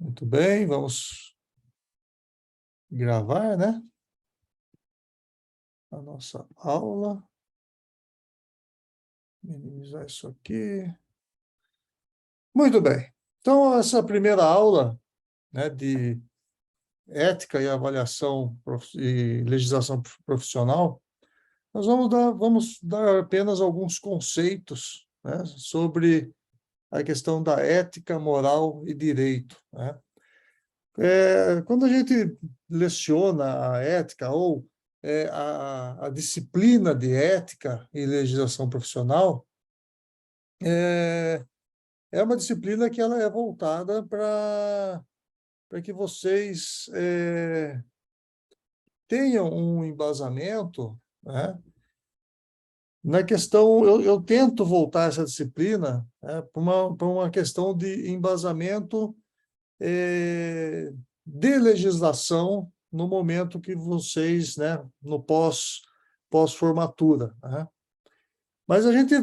Muito bem, vamos gravar, né? A nossa aula. Minimizar isso aqui. Muito bem. Então, essa primeira aula, né, de ética e avaliação e legislação profissional, nós vamos dar apenas alguns conceitos, né, sobre a questão da ética, moral e direito, né? Quando a gente leciona a ética ou a disciplina de ética e legislação profissional, é, é uma disciplina que ela é voltada para que vocês tenham um embasamento, né? Na questão, eu tento voltar essa disciplina, né, para uma questão de embasamento de legislação no momento que vocês, né, no pós-formatura, né? Mas a gente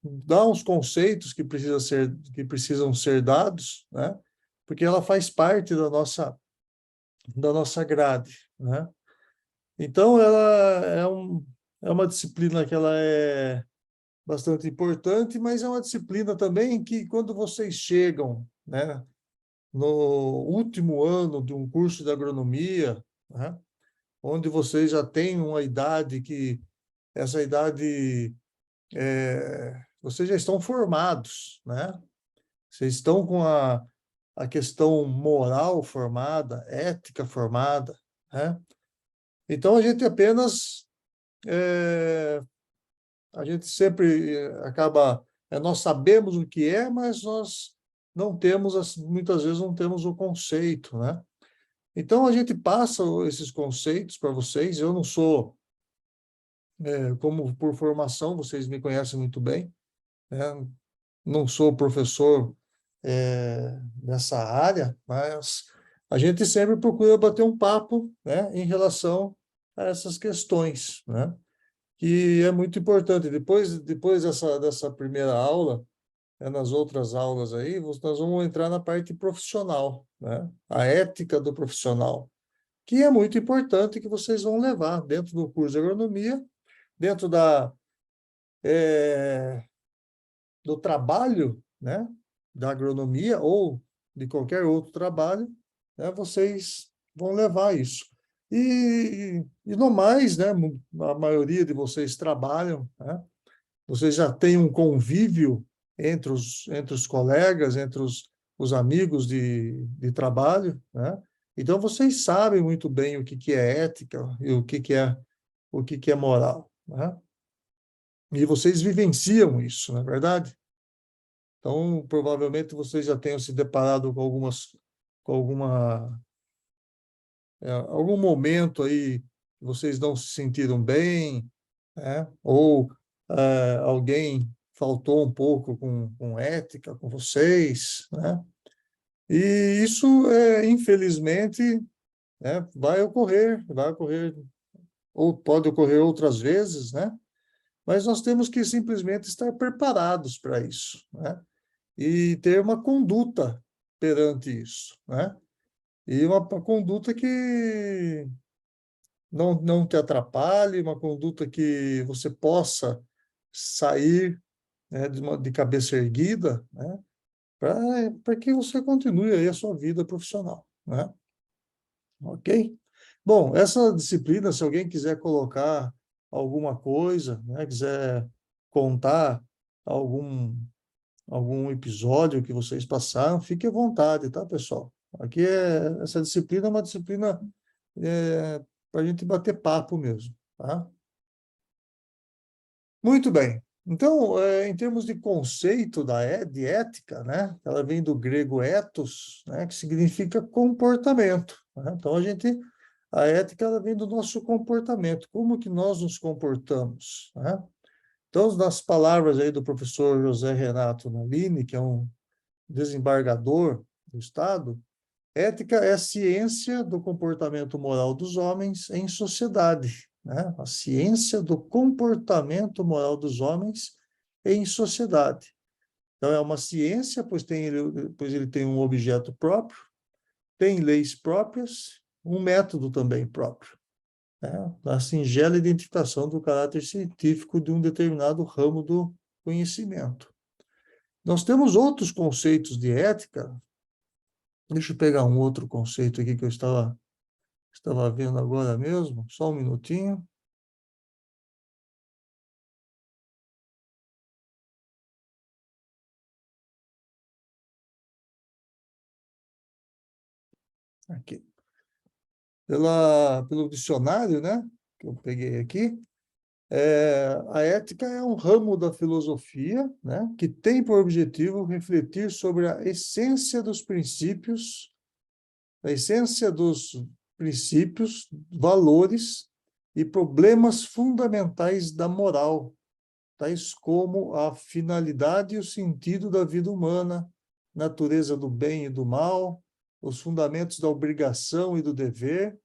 dá uns conceitos que precisam ser dados, né? Porque ela faz parte da nossa grade, né? Então ela é uma disciplina que ela é bastante importante, mas é uma disciplina também que quando vocês chegam, né, no último ano de um curso de agronomia, né, onde vocês já têm uma idade que essa idade vocês já estão formados, né? Vocês estão com a questão moral formada, ética formada, né? Então a gente sempre acaba, nós sabemos o que é, mas nós não temos, muitas vezes não temos o conceito, né? Então, a gente passa esses conceitos para vocês. Eu não sou, como por formação, vocês me conhecem muito bem, né? Não sou professor nessa área, mas a gente sempre procura bater um papo, né, em relação a essas questões, né? Que é muito importante. Depois dessa primeira aula, nas outras aulas aí, nós vamos entrar na parte profissional, né? A ética do profissional, que é muito importante que vocês vão levar dentro do curso de agronomia, dentro é, do trabalho, né, da agronomia ou de qualquer outro trabalho, né, vocês vão levar isso. E no mais, né, a maioria de vocês trabalham, né, vocês já têm um convívio entre os colegas, entre os amigos de trabalho, né? Então, vocês sabem muito bem o que é ética e o que é moral, né? E vocês vivenciam isso, não é verdade? Então, provavelmente vocês já tenham se deparado com algum momento aí que vocês não se sentiram bem, né? Ou alguém faltou um pouco com ética com vocês, né? E isso, infelizmente, né, vai ocorrer, ou pode ocorrer outras vezes, né? Mas nós temos que simplesmente estar preparados para isso, né? E ter uma conduta perante isso, né? E uma conduta que não te atrapalhe, uma conduta que você possa sair, né, de cabeça erguida, né, para que você continue aí a sua vida profissional, né? Ok? Bom, essa disciplina, se alguém quiser colocar alguma coisa, né, quiser contar algum algum episódio que vocês passaram, fique à vontade, tá, pessoal? Essa disciplina é uma disciplina para a gente bater papo mesmo, tá? Muito bem. Então, em termos de conceito de ética, né? Ela vem do grego ethos, né? Que significa comportamento, né? Então, a ética ela vem do nosso comportamento, como que nós nos comportamos, né? Então, nas palavras aí do professor José Renato Nalini, que é um desembargador do Estado, ética é a ciência do comportamento moral dos homens em sociedade, né? A ciência do comportamento moral dos homens em sociedade. Então, é uma ciência, pois ele tem um objeto próprio, tem leis próprias, um método também próprio, né? A singela identificação do caráter científico de um determinado ramo do conhecimento. Nós temos outros conceitos de ética. Deixa eu pegar um outro conceito aqui que eu estava vendo agora mesmo, só um minutinho. Aqui. Pelo dicionário, né, que eu peguei aqui, a ética é um ramo da filosofia, né, que tem por objetivo refletir sobre a essência dos princípios, valores e problemas fundamentais da moral, tais como a finalidade e o sentido da vida humana, natureza do bem e do mal, os fundamentos da obrigação e do dever,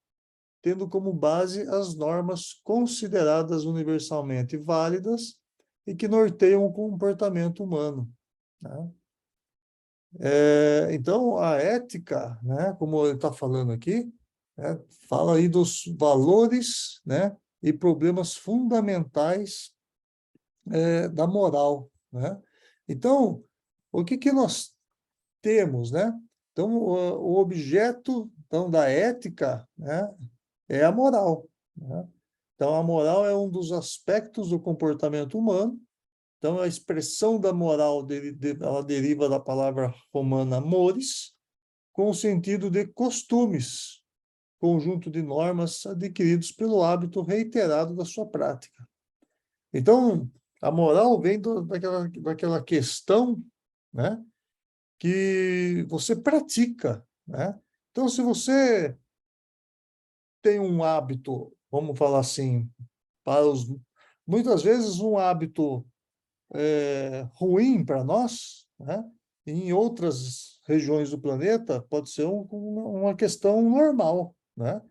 tendo como base as normas consideradas universalmente válidas e que norteiam o comportamento humano, né? Então, a ética, né, como ele está falando aqui, né, fala aí dos valores, né, e problemas fundamentais da moral, né? Então, o que nós temos, né? Então, o objeto então, da ética, né, é a moral, né? Então, a moral é um dos aspectos do comportamento humano. Então, a expressão da moral ela deriva da palavra romana mores, com o sentido de costumes, conjunto de normas adquiridos pelo hábito reiterado da sua prática. Então, a moral vem daquela questão, né, que você pratica, né? Então, se você tem um hábito, vamos falar assim, para os, muitas vezes um hábito ruim para nós, né? Em outras regiões do planeta pode ser uma questão normal, né?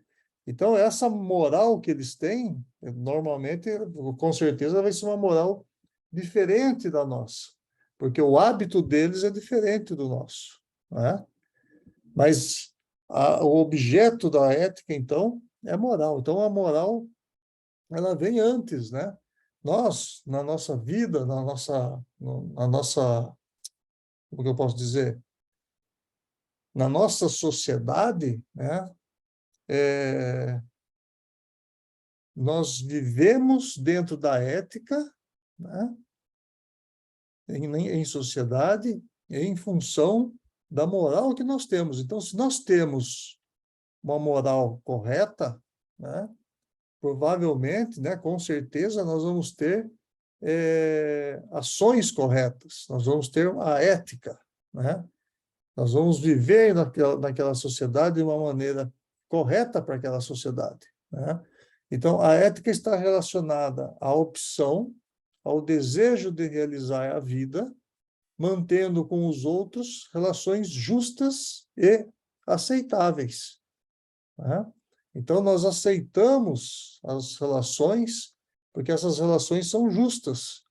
Então, essa moral que eles têm, normalmente, com certeza, vai ser uma moral diferente da nossa, porque o hábito deles é diferente do nosso, né? Mas o objeto da ética, então, é a moral. Então, a moral, ela vem antes, né? Nós, na nossa vida, como que eu posso dizer? Na nossa sociedade, né? Nós vivemos dentro da ética, né? Em sociedade, em função da moral que nós temos. Então, se nós temos uma moral correta, né? Provavelmente, né? Com certeza, nós vamos ter ações corretas, nós vamos ter a ética, né? Nós vamos viver naquela sociedade de uma maneira correta para aquela sociedade, né? Então, a ética está relacionada à opção, ao desejo de realizar a vida, mantendo com os outros relações justas e aceitáveis, né? Então, nós aceitamos as relações porque essas relações são justas.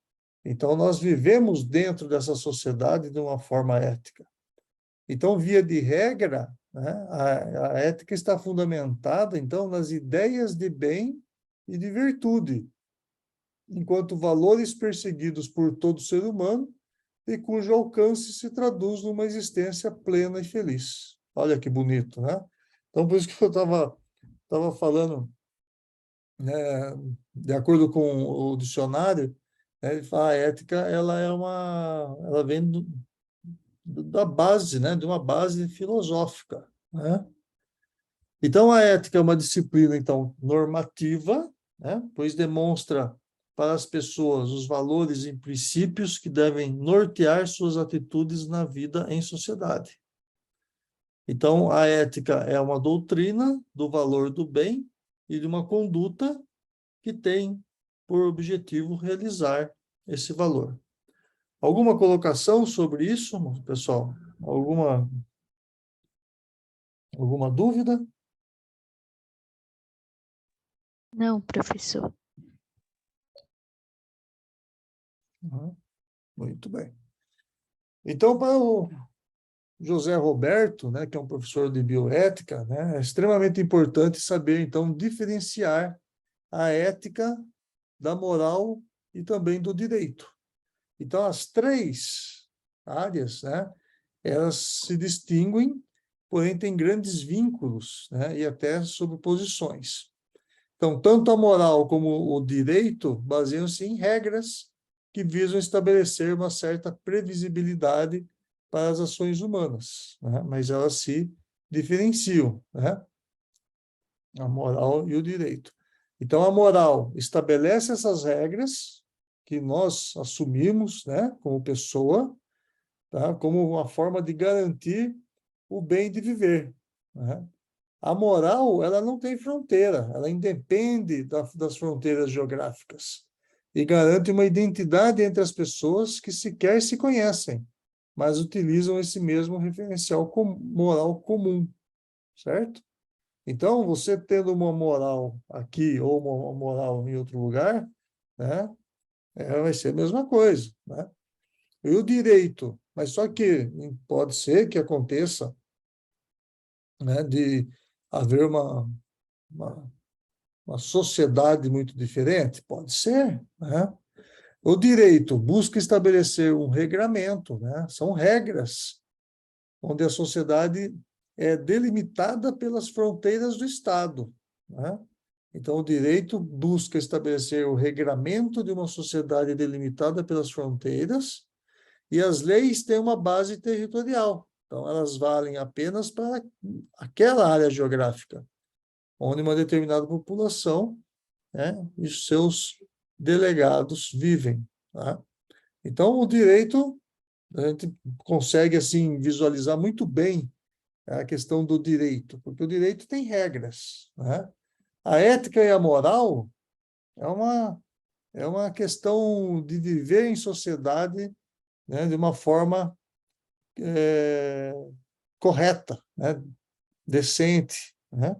Então, nós vivemos dentro dessa sociedade de uma forma ética. Então, via de regra, né, a ética está fundamentada, então, nas ideias de bem e de virtude, enquanto valores perseguidos por todo ser humano e cujo alcance se traduz numa existência plena e feliz. Olha que bonito, né? Então, por isso que eu estava falando, né, de acordo com o dicionário, né, ele fala, a ética ela vem da base, né, de uma base filosófica, né? Então, a ética é uma disciplina, então, normativa, né, pois demonstra para as pessoas os valores e princípios que devem nortear suas atitudes na vida em sociedade. Então, a ética é uma doutrina do valor do bem e de uma conduta que tem por objetivo realizar esse valor. Alguma colocação sobre isso, pessoal? Alguma dúvida? Não, professor. Muito bem. Então, para José Roberto, né, que é um professor de bioética, né, é extremamente importante saber, então, diferenciar a ética da moral e também do direito. Então, as três áreas, né, elas se distinguem, porém têm grandes vínculos, né, e até sobreposições. Então, tanto a moral como o direito baseiam-se em regras que visam estabelecer uma certa previsibilidade para as ações humanas, né? Mas elas se diferenciam, né? A moral e o direito. Então, a moral estabelece essas regras que nós assumimos, né, como pessoa, tá? Como uma forma de garantir o bem de viver, né? A moral, ela não tem fronteira, ela independe das fronteiras geográficas e garante uma identidade entre as pessoas que sequer se conhecem, mas utilizam esse mesmo referencial moral comum, certo? Então, você tendo uma moral aqui ou uma moral em outro lugar, né, vai ser a mesma coisa, né? E o direito, mas só que pode ser que aconteça, né, de haver uma, uma sociedade muito diferente? Pode ser, né? O direito busca estabelecer um regramento, né? São regras, onde a sociedade é delimitada pelas fronteiras do Estado, né? Então, o direito busca estabelecer o regramento de uma sociedade delimitada pelas fronteiras, e as leis têm uma base territorial. Então, elas valem apenas para aquela área geográfica, onde uma determinada população, né, e os seus delegados vivem. Tá? Então, o direito, a gente consegue assim visualizar muito bem a questão do direito, porque o direito tem regras. Né? A ética e a moral é uma questão de viver em sociedade, né, de uma forma correta, né, decente. Né?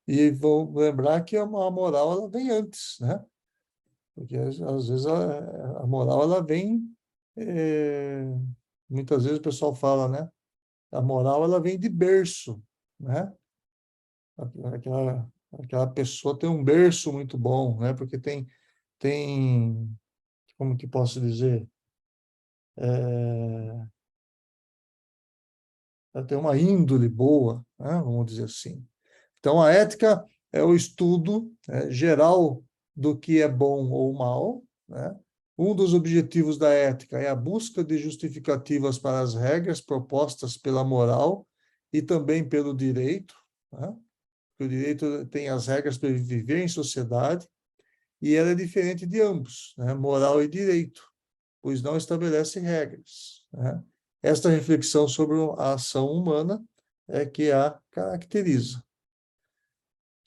E vou lembrar que a moral ela vem antes, né? Porque às vezes a moral ela vem, é, muitas vezes o pessoal fala, né? A moral ela vem de berço, né? Aquela pessoa tem um berço muito bom, né? Porque tem, como que posso dizer? Ela tem uma índole boa, né? Vamos dizer assim. Então, a ética é o estudo, né, geral do que é bom ou mal, né? Um dos objetivos da ética é a busca de justificativas para as regras propostas pela moral e também pelo direito, né? O direito tem as regras para viver em sociedade e ela é diferente de ambos, né? Moral e direito, pois não estabelece regras, né? Esta reflexão sobre a ação humana é que a caracteriza.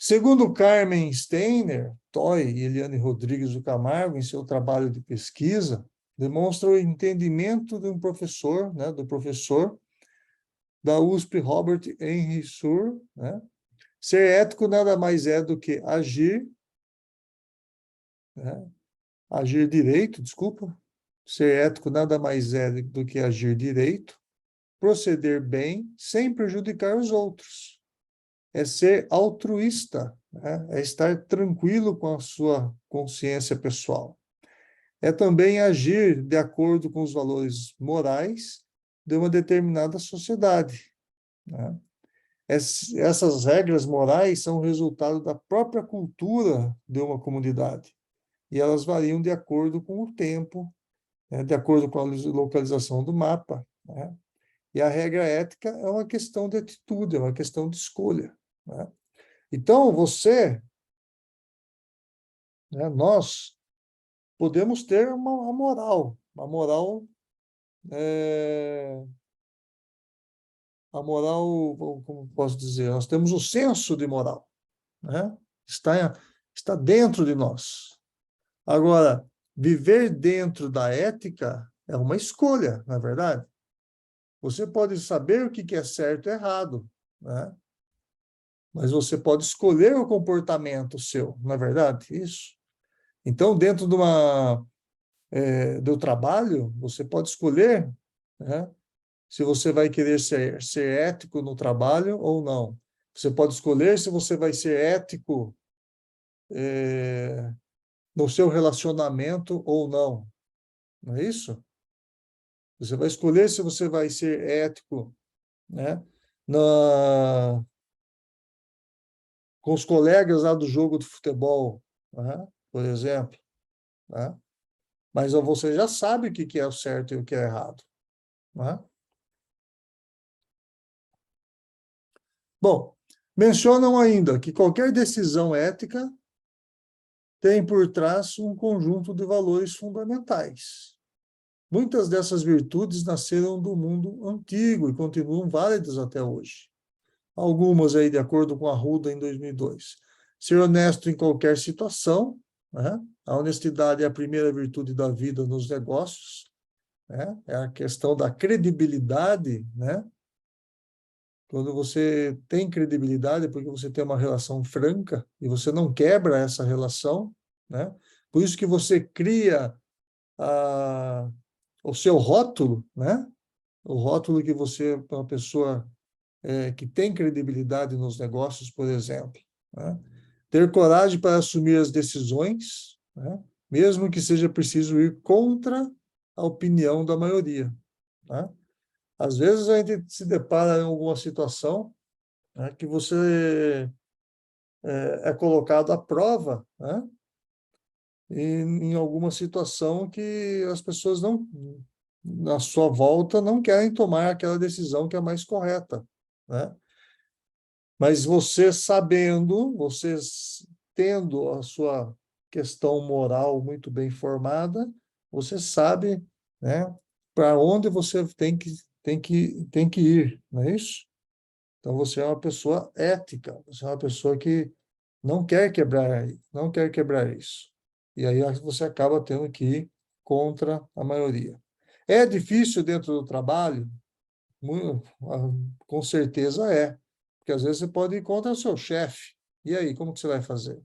Segundo Carmen Steiner, Toy e Eliane Rodrigues do Camargo, em seu trabalho de pesquisa, demonstra o entendimento de um professor, né, do professor da USP, Robert Henry Sur, né? Ser ético nada mais é do que agir, né? Agir direito, desculpa. Ser ético nada mais é do que agir direito, proceder bem sem prejudicar os outros. É ser altruísta, né? É estar tranquilo com a sua consciência pessoal. É também agir de acordo com os valores morais de uma determinada sociedade. Né? Essas regras morais são resultado da própria cultura de uma comunidade e elas variam de acordo com o tempo, né? De acordo com a localização do mapa. Né? E a regra ética é uma questão de atitude, é uma questão de escolha. Né? Então, nós podemos ter uma moral, é, a moral, como posso dizer, nós temos o senso de moral, né? Está dentro de nós. Agora, viver dentro da ética é uma escolha, não é verdade? Você pode saber o que é certo e errado, né? Mas você pode escolher o comportamento seu, não é verdade? Isso. Então, dentro do trabalho, você pode escolher, né, se você vai querer ser ético no trabalho ou não. Você pode escolher se você vai ser ético no seu relacionamento ou não. Não é isso? Você vai escolher se você vai ser ético, né, na, com os colegas lá do jogo de futebol, né, por exemplo. Né? Mas você já sabe o que é o certo e o que é errado. Né? Bom, mencionam ainda que qualquer decisão ética tem por trás um conjunto de valores fundamentais. Muitas dessas virtudes nasceram do mundo antigo e continuam válidas até hoje. Algumas aí, de acordo com a Arruda, em 2002. Ser honesto em qualquer situação, né? A honestidade é a primeira virtude da vida nos negócios, né? É a questão da credibilidade, né? Quando você tem credibilidade, é porque você tem uma relação franca e você não quebra essa relação, né? Por isso que você cria a, o seu rótulo, né? O rótulo que você é uma pessoa que tem credibilidade nos negócios, por exemplo. Né? Ter coragem para assumir as decisões, né? Mesmo que seja preciso ir contra a opinião da maioria. Né? Às vezes a gente se depara em alguma situação, né, que você é colocado à prova, né? Em alguma situação que as pessoas não, na sua volta, não querem tomar aquela decisão que é mais correta, né? Mas você sabendo, você tendo a sua questão moral muito bem formada, você sabe, né, para onde você tem que ir, não é isso? Então você é uma pessoa ética, você é uma pessoa que não quer quebrar isso. E aí você acaba tendo que ir contra a maioria. É difícil dentro do trabalho? Com certeza é. Porque às vezes você pode ir contra o seu chefe. E aí, como que você vai fazer?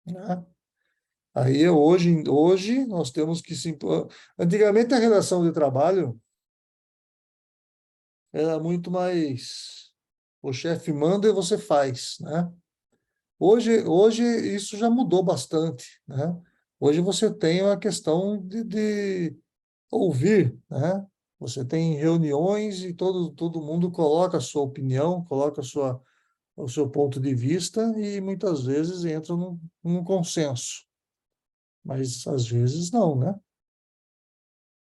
Né? Aí hoje nós temos que se impor. Antigamente a relação de trabalho era muito mais o chefe manda e você faz, né? Hoje isso já mudou bastante, né? Hoje você tem a questão de ouvir, né? Você tem reuniões e todo mundo coloca a sua opinião, coloca o seu ponto de vista e muitas vezes entra num consenso, mas às vezes não, né?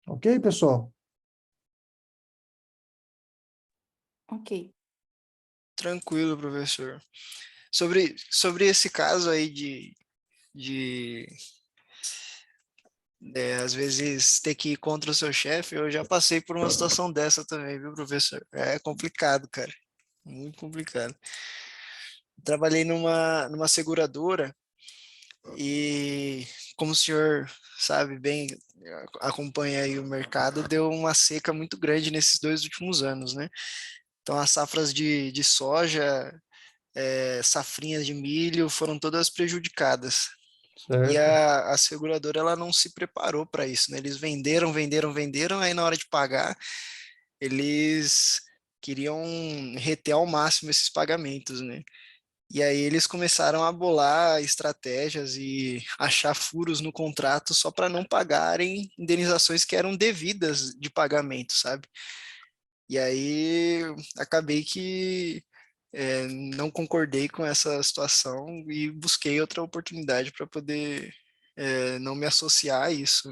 Ok, pessoal? Ok. Tranquilo, professor. Sobre esse caso aí de às vezes ter que ir contra o seu chefe, eu já passei por uma situação dessa também, viu, professor? É complicado, cara. Muito complicado. Trabalhei numa seguradora e, como o senhor sabe bem, acompanha aí o mercado, deu uma seca muito grande nesses 2 últimos anos, né? Então, as safras de soja, safrinhas de milho foram todas prejudicadas. E Certo. a seguradora ela não se preparou para isso, né? Eles venderam, venderam, venderam, aí na hora de pagar, eles queriam reter ao máximo esses pagamentos, né? E aí eles começaram a bolar estratégias e achar furos no contrato só para não pagarem indenizações que eram devidas de pagamento, sabe? E aí acabei que não concordei com essa situação e busquei outra oportunidade para poder não me associar a isso.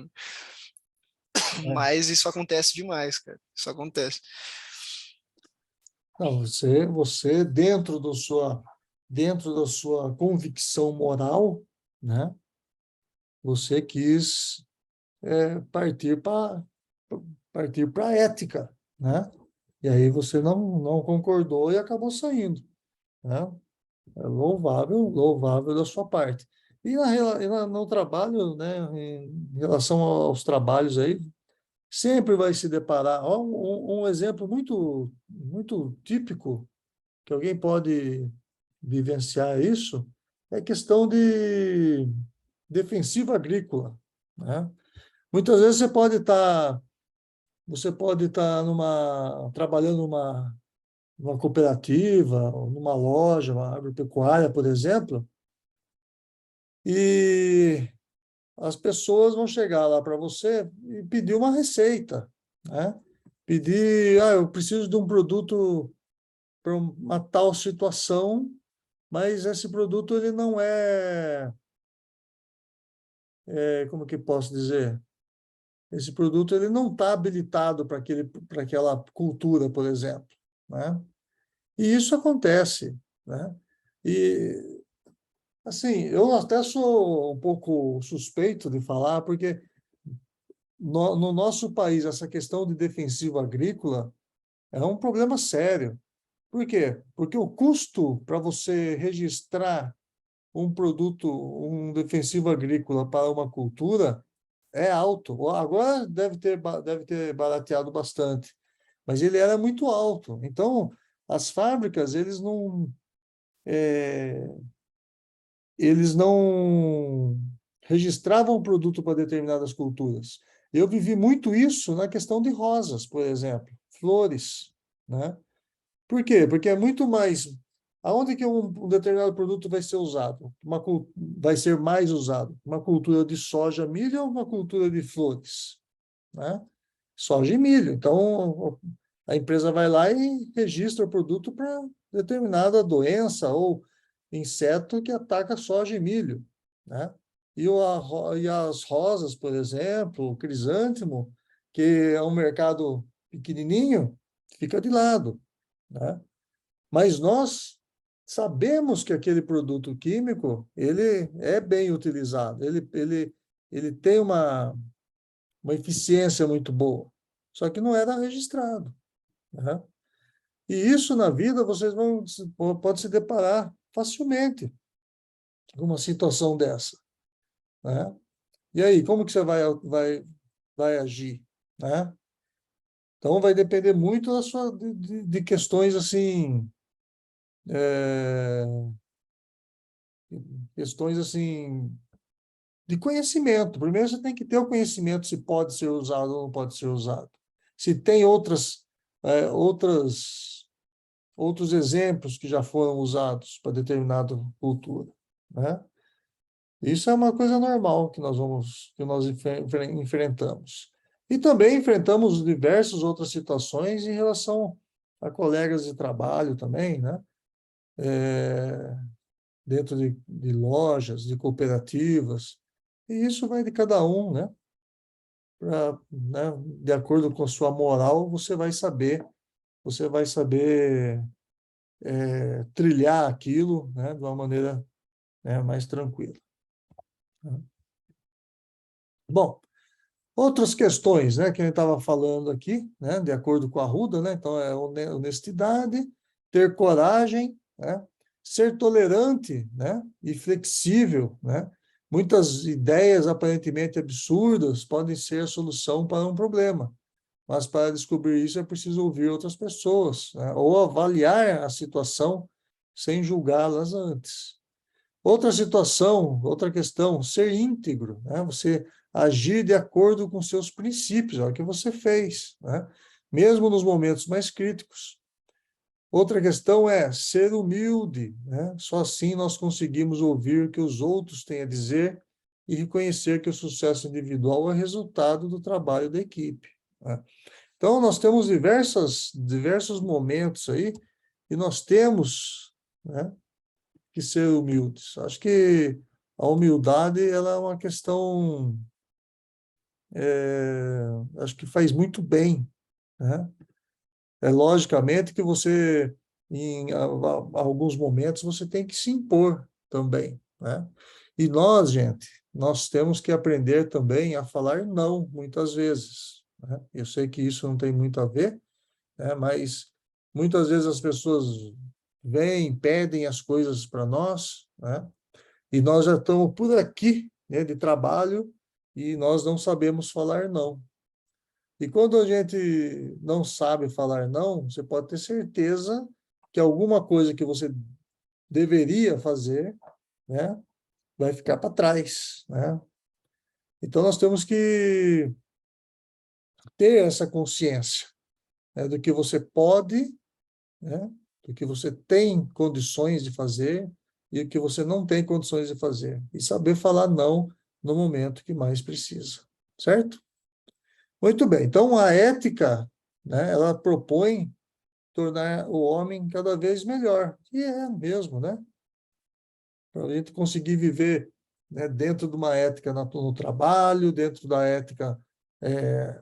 É. Mas isso acontece demais, cara. Isso acontece. Não, você dentro da sua convicção moral, né? Você quis partir para a ética, né? E aí você não concordou e acabou saindo, né? É louvável, louvável da sua parte. No trabalho, né, em relação aos trabalhos aí, sempre vai se deparar. Ó, um exemplo muito, muito típico que alguém pode vivenciar isso é questão de defensiva agrícola, né? Muitas vezes você pode estar você pode estar trabalhando numa cooperativa, ou numa loja, uma agropecuária, por exemplo, e as pessoas vão chegar lá para você e pedir uma receita, né? Pedir, eu preciso de um produto para uma tal situação, mas esse produto ele não como que posso dizer? Esse produto ele não está habilitado para aquela cultura, por exemplo, né? E isso acontece, né? E assim, eu até sou um pouco suspeito de falar, porque no nosso país essa questão de defensivo agrícola é um problema sério. Por quê? Porque o custo para você registrar um produto, um defensivo agrícola para uma cultura é alto. Agora deve ter barateado bastante, mas ele era muito alto. Então, as fábricas, eles não registravam o produto para determinadas culturas. Eu vivi muito isso na questão de rosas, por exemplo, flores, né? Por quê? Porque é muito mais. Aonde que um determinado produto vai ser usado? Vai ser mais usado? Uma cultura de soja, milho ou uma cultura de flores? Né? Soja e milho. Então, a empresa vai lá e registra o produto para determinada doença ou inseto que ataca soja e milho. Né? E as rosas, por exemplo, o crisântemo, que é um mercado pequenininho, fica de lado. Né? Mas nós sabemos que aquele produto químico ele é bem utilizado, ele tem uma eficiência muito boa, só que não era registrado. Né? E isso na vida vocês pode se deparar facilmente com uma situação dessa. Né? E aí, como que você vai agir? Né? Então, vai depender muito de questões assim, é, questões assim de conhecimento. Primeiro você tem que ter o conhecimento se pode ser usado ou não pode ser usado. Se tem outros exemplos que já foram usados para determinada cultura, né? Isso é uma coisa normal que nós enfrentamos. E também enfrentamos diversas outras situações em relação a colegas de trabalho também, né? Dentro de lojas, de cooperativas. E isso vai de cada um, né? Né? De acordo com a sua moral, você vai saber trilhar aquilo, né? De uma maneira, né, mais tranquila. Né? Bom, outras questões, né, que a gente estava falando aqui, né, de acordo com a Arruda, né? Então, é honestidade, ter coragem, né? Ser tolerante, né? E flexível, né? Muitas ideias aparentemente absurdas podem ser a solução para um problema, mas para descobrir isso é preciso ouvir outras pessoas, né? Ou avaliar a situação sem julgá-las antes. Outra situação, outra questão, ser íntegro, né? Você agir de acordo com seus princípios, é o que você fez, né? Mesmo nos momentos mais críticos. Outra questão é ser humilde, né? Só assim nós conseguimos ouvir o que os outros têm a dizer e reconhecer que o sucesso individual é resultado do trabalho da equipe. Né? Então, nós temos diversos momentos aí e nós temos, né, que ser humildes. Acho que a humildade ela é uma questão, acho que faz muito bem, né? Logicamente que você, em alguns momentos, você tem que se impor também, né? E nós, gente, nós temos que aprender também a falar não, muitas vezes, né? Eu sei que isso não tem muito a ver, né? Mas muitas vezes as pessoas vêm, pedem as coisas para nós, né? E nós já estamos por aqui, né, de trabalho, e nós não sabemos falar não. E quando a gente não sabe falar não, você pode ter certeza que alguma coisa que você deveria fazer, né, vai ficar para trás, né? Então nós temos que ter essa consciência, né, do que você pode, né, do que você tem condições de fazer e o que você não tem condições de fazer. E saber falar não no momento que mais precisa, certo? Muito bem. Então, a ética, né, ela propõe tornar o homem cada vez melhor. E é mesmo, né? Para a gente conseguir viver, né, dentro de uma ética no trabalho, dentro da ética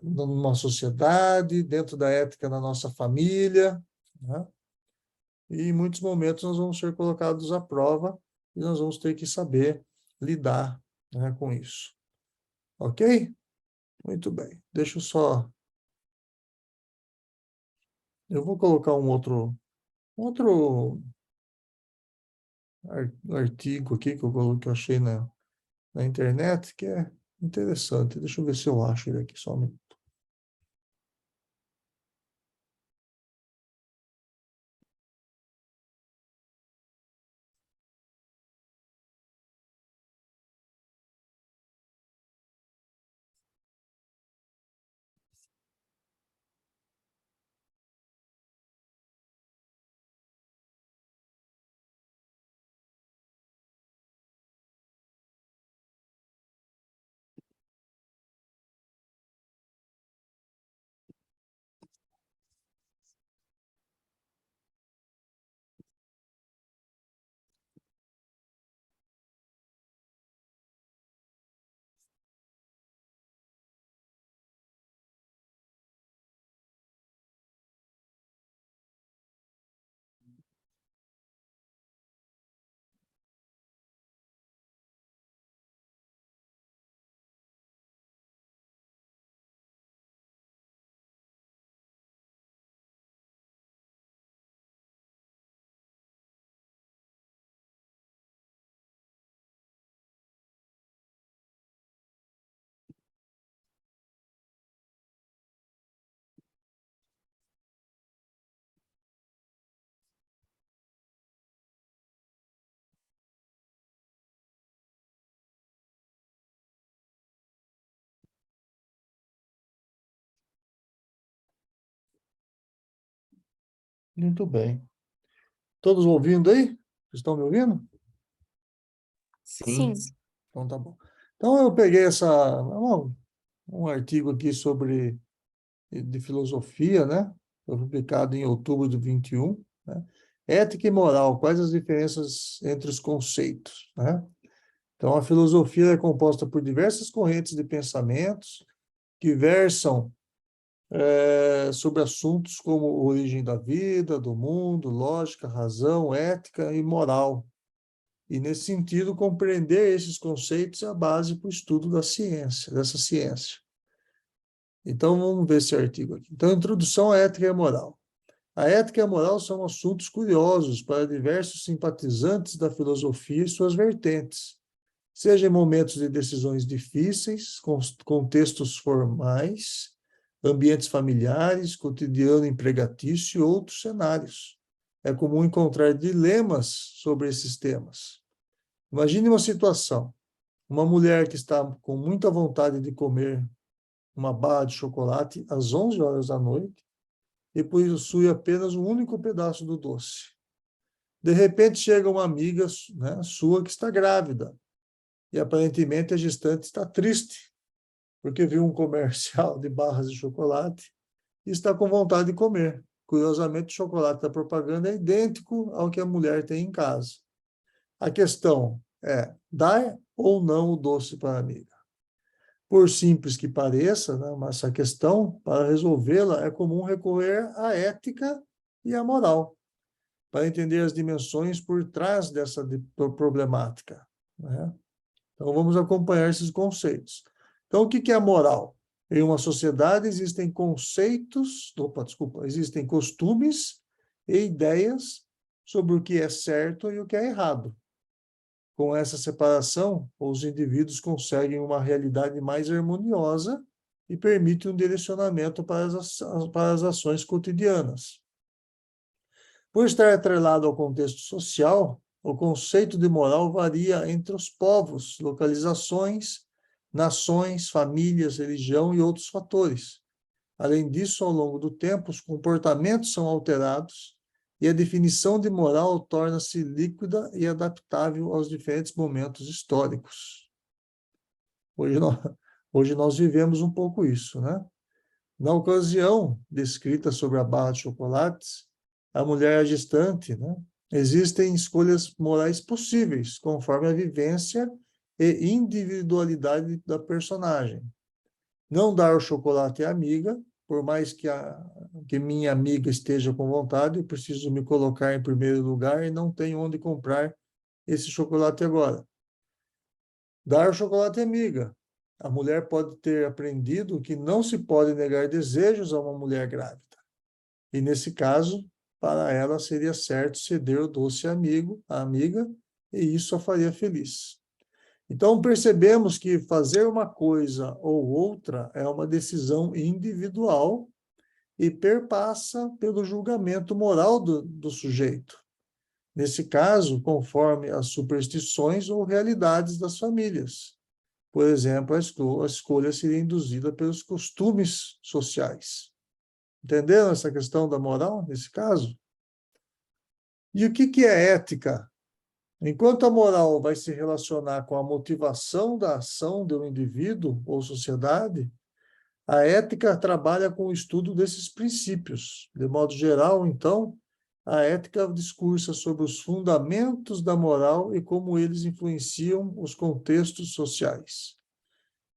numa sociedade, dentro da ética na nossa família, né? E em muitos momentos nós vamos ser colocados à prova e nós vamos ter que saber lidar, né, com isso. Ok? Muito bem. Deixa eu só... Eu vou colocar um outro artigo aqui que eu achei na internet, que é interessante. Deixa eu ver se eu acho ele aqui só um minuto. Muito bem. Todos ouvindo aí? Vocês estão me ouvindo? Sim. Então tá bom. Então eu peguei um artigo aqui de filosofia, né? Foi publicado em outubro de 21, né? Ética e moral, quais as diferenças entre os conceitos, né? Então a filosofia é composta por diversas correntes de pensamentos que versam sobre assuntos como origem da vida, do mundo, lógica, razão, ética e moral. E, nesse sentido, compreender esses conceitos é a base para o estudo dessa ciência. Então, vamos ver esse artigo aqui. Então, introdução à ética e à moral. A ética e a moral são assuntos curiosos para diversos simpatizantes da filosofia e suas vertentes, seja em momentos de decisões difíceis, contextos formais, ambientes familiares, cotidiano empregatício e outros cenários. É comum encontrar dilemas sobre esses temas. Imagine uma situação: uma mulher que está com muita vontade de comer uma barra de chocolate às 11 horas da noite e possui apenas um único pedaço do doce. De repente chega uma amiga, né, sua que está grávida e aparentemente a gestante está triste porque viu um comercial de barras de chocolate e está com vontade de comer. Curiosamente, o chocolate da propaganda é idêntico ao que a mulher tem em casa. A questão é dar ou não o doce para a amiga. Por simples que pareça, né, mas essa questão, para resolvê-la, é comum recorrer à ética e à moral, para entender as dimensões por trás dessa problemática, né? Então, vamos acompanhar esses conceitos. Então, o que é a moral? Em uma sociedade existem existem costumes e ideias sobre o que é certo e o que é errado. Com essa separação, os indivíduos conseguem uma realidade mais harmoniosa e permite um direcionamento para as ações cotidianas. Por estar atrelado ao contexto social, o conceito de moral varia entre os povos, localizações, nações, famílias, religião e outros fatores. Além disso, ao longo do tempo, os comportamentos são alterados e a definição de moral torna-se líquida e adaptável aos diferentes momentos históricos. Hoje nós vivemos um pouco isso, né? Na ocasião descrita sobre a barra de chocolates, a mulher é gestante, né? Existem escolhas morais possíveis, conforme a vivência e individualidade da personagem. Não dar o chocolate à amiga, por mais que minha amiga esteja com vontade, eu preciso me colocar em primeiro lugar e não tenho onde comprar esse chocolate agora. Dar o chocolate à amiga. A mulher pode ter aprendido que não se pode negar desejos a uma mulher grávida. E, nesse caso, para ela seria certo ceder o doce à amiga, e isso a faria feliz. Então, percebemos que fazer uma coisa ou outra é uma decisão individual e perpassa pelo julgamento moral do sujeito. Nesse caso, conforme as superstições ou realidades das famílias. Por exemplo, a escolha seria induzida pelos costumes sociais. Entenderam essa questão da moral, nesse caso? E o que é ética? Enquanto a moral vai se relacionar com a motivação da ação de um indivíduo ou sociedade, a ética trabalha com o estudo desses princípios. De modo geral, então, a ética discursa sobre os fundamentos da moral e como eles influenciam os contextos sociais.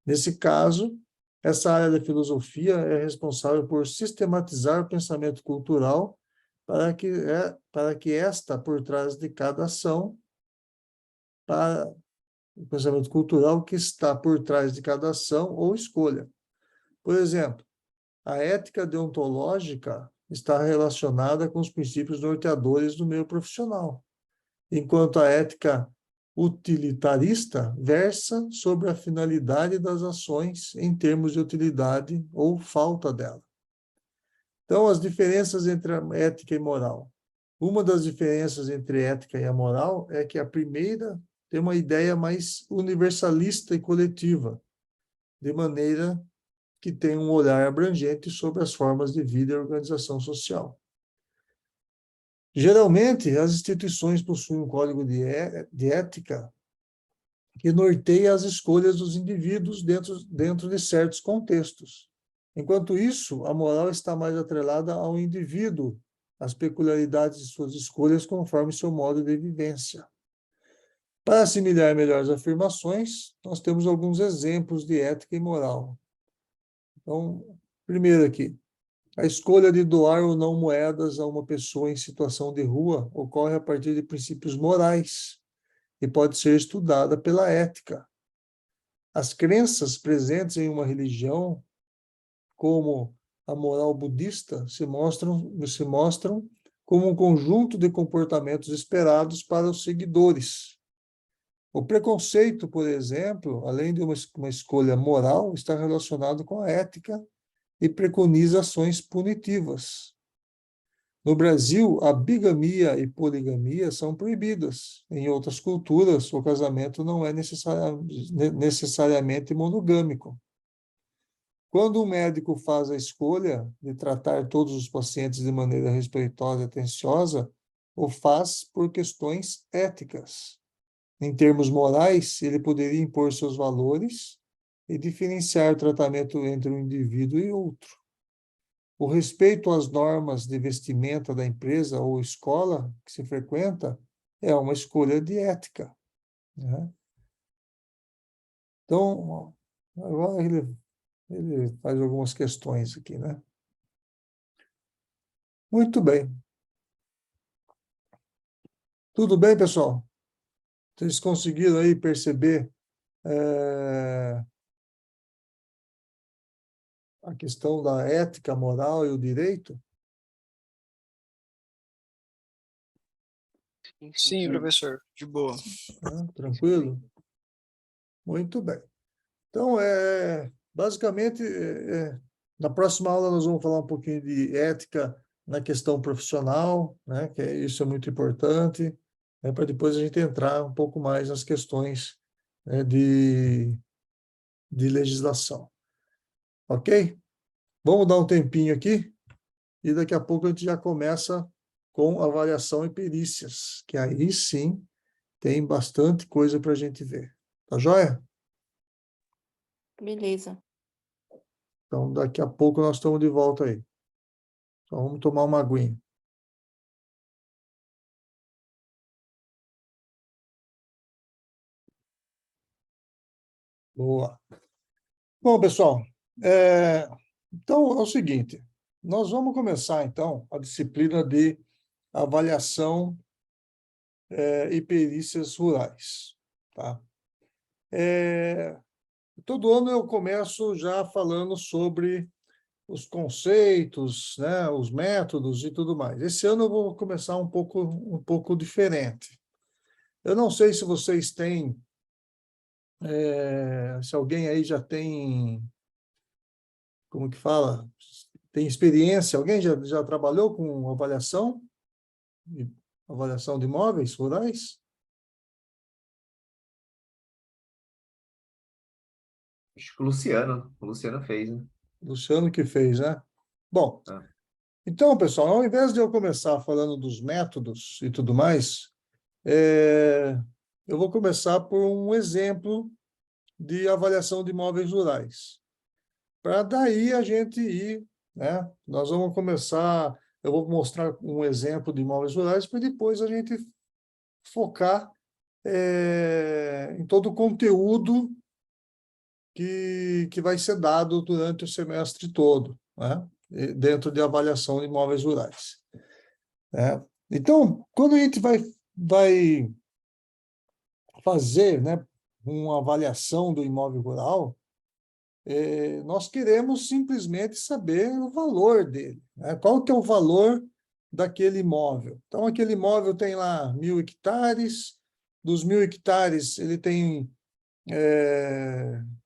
Nesse caso, essa área da filosofia é responsável por sistematizar o pensamento cultural para que esta, por trás de cada ação, para o pensamento cultural que está por trás de cada ação ou escolha. Por exemplo, a ética deontológica está relacionada com os princípios norteadores do meio profissional, enquanto a ética utilitarista versa sobre a finalidade das ações em termos de utilidade ou falta dela. Então, as diferenças entre a ética e moral. Uma das diferenças entre ética e a moral é que a primeira tem uma ideia mais universalista e coletiva, de maneira que tem um olhar abrangente sobre as formas de vida e organização social. Geralmente, as instituições possuem um código de ética que norteia as escolhas dos indivíduos dentro de certos contextos. Enquanto isso, a moral está mais atrelada ao indivíduo, às peculiaridades de suas escolhas conforme seu modo de vivência. Para assimilar melhor as afirmações, nós temos alguns exemplos de ética e moral. Então, primeiro aqui, a escolha de doar ou não moedas a uma pessoa em situação de rua ocorre a partir de princípios morais e pode ser estudada pela ética. As crenças presentes em uma religião, como a moral budista, se mostram como um conjunto de comportamentos esperados para os seguidores. O preconceito, por exemplo, além de uma escolha moral, está relacionado com a ética e preconiza ações punitivas. No Brasil, a bigamia e poligamia são proibidas. Em outras culturas, o casamento não é necessariamente monogâmico. Quando um médico faz a escolha de tratar todos os pacientes de maneira respeitosa e atenciosa, o faz por questões éticas. Em termos morais, ele poderia impor seus valores e diferenciar o tratamento entre um indivíduo e outro. O respeito às normas de vestimenta da empresa ou escola que se frequenta é uma escolha de ética, né? Então, agora ele faz algumas questões aqui, né? Muito bem. Tudo bem, pessoal? Vocês conseguiram aí perceber a questão da ética, moral e o direito? Sim, professor, de boa. Tranquilo? Muito bem. Então, basicamente, na próxima aula nós vamos falar um pouquinho de ética na questão profissional, né, que isso é muito importante, né, para depois a gente entrar um pouco mais nas questões, né, de legislação. Ok? Vamos dar um tempinho aqui e daqui a pouco a gente já começa com avaliação e perícias, que aí sim tem bastante coisa para a gente ver. Tá joia? Beleza. Então, daqui a pouco nós estamos de volta aí. Então, vamos tomar uma aguinha. Boa. Bom, pessoal, então é o seguinte, nós vamos começar, então, a disciplina de avaliação e perícias rurais, tá? Todo ano eu começo já falando sobre os conceitos, né, os métodos e tudo mais. Esse ano eu vou começar um pouco diferente. Eu não sei se vocês têm, se alguém aí já tem, como que fala? Tem experiência? Alguém já trabalhou com avaliação de imóveis rurais? Acho que o Luciano fez, né? Luciano que fez, né? Bom, Ah, então, pessoal, ao invés de eu começar falando dos métodos e tudo mais, eu vou começar por um exemplo de avaliação de imóveis rurais. Para daí a gente ir, né? Nós vamos começar, eu vou mostrar um exemplo de imóveis rurais para depois a gente focar em todo o conteúdo que vai ser dado durante o semestre todo, né? Dentro de avaliação de imóveis rurais, né? Então, quando a gente vai fazer, né, uma avaliação do imóvel rural, nós queremos simplesmente saber o valor dele, né? Qual que é o valor daquele imóvel? Então, aquele imóvel tem lá 1.000 hectares, dos 1.000 hectares ele tem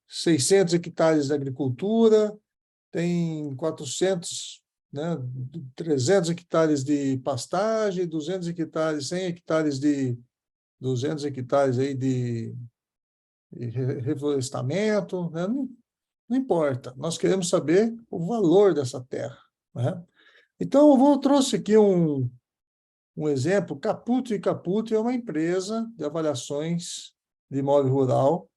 600 hectares de agricultura, tem 400, né, 300 hectares de pastagem, 200 hectares, 100 hectares 200 hectares aí de reflorestamento, né? Não importa, nós queremos saber o valor dessa terra, né? Então, trouxe aqui um exemplo. Caputo e Caputo é uma empresa de avaliações de imóvel rural.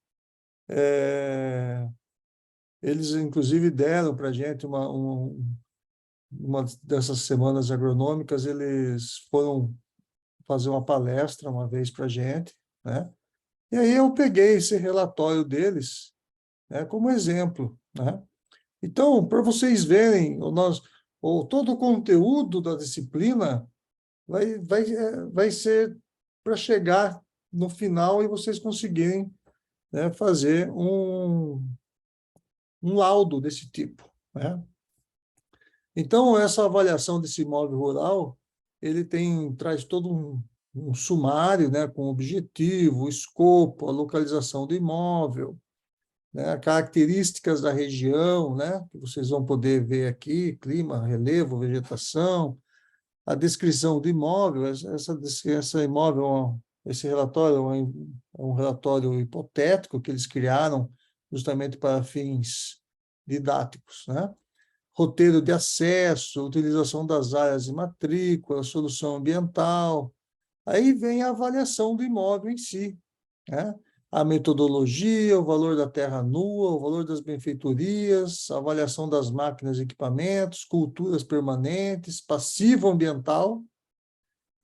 Eles, inclusive, deram para a gente uma dessas semanas agronômicas, eles foram fazer uma palestra uma vez para a gente, né? E aí eu peguei esse relatório deles, né, como exemplo, né? Então, para vocês verem, todo o conteúdo da disciplina vai ser para chegar no final e vocês conseguirem, né, fazer um laudo desse tipo, né? Então, essa avaliação desse imóvel rural, ele traz todo um sumário, né, com objetivo, o escopo, a localização do imóvel, né, características da região, né, que vocês vão poder ver aqui, clima, relevo, vegetação, a descrição do imóvel, essa imóvel, esse relatório é um relatório hipotético que eles criaram justamente para fins didáticos, né? Roteiro de acesso, utilização das áreas de matrícula, solução ambiental. Aí vem a avaliação do imóvel em si, né? A metodologia, o valor da terra nua, o valor das benfeitorias, a avaliação das máquinas e equipamentos, culturas permanentes, passivo ambiental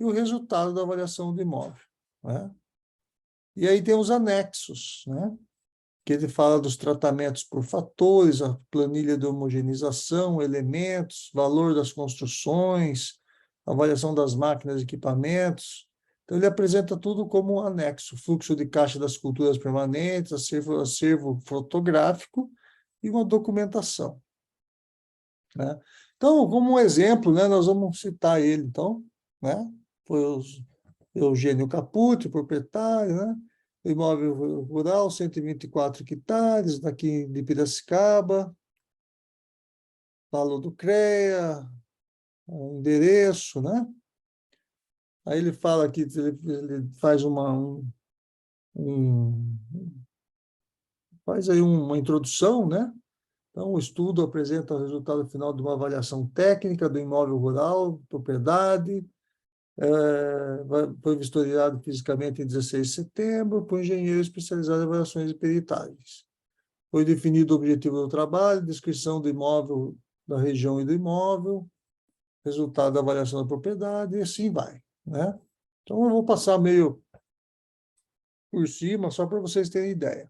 e o resultado da avaliação do imóvel, né? E aí tem os anexos, né? Que ele fala dos tratamentos por fatores, a planilha de homogeneização, elementos, valor das construções, avaliação das máquinas e equipamentos. Então, ele apresenta tudo como um anexo, fluxo de caixa das culturas permanentes, acervo fotográfico e uma documentação, né? Então, como um exemplo, né, nós vamos citar ele, então, né? Foi o Eugênio Caputo, proprietário, né? Imóvel rural, 124 hectares, daqui de Piracicaba, falou do CREA, o endereço, né? Aí ele fala que ele faz faz aí uma introdução, né? Então, o estudo apresenta o resultado final de uma avaliação técnica do imóvel rural, propriedade, foi vistoriado fisicamente em 16 de setembro por engenheiro especializado em avaliações e peritagens. Foi definido o objetivo do trabalho, descrição do imóvel, da região e do imóvel, resultado da avaliação da propriedade, e assim vai, né? Então, eu vou passar meio por cima, só para vocês terem ideia.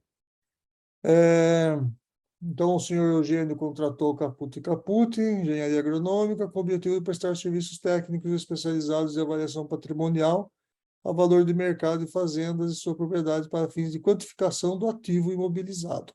Então, o senhor Eugênio contratou Caputo e Caputi, engenharia agronômica, com o objetivo de prestar serviços técnicos especializados em avaliação patrimonial a valor de mercado de fazendas e sua propriedade para fins de quantificação do ativo imobilizado.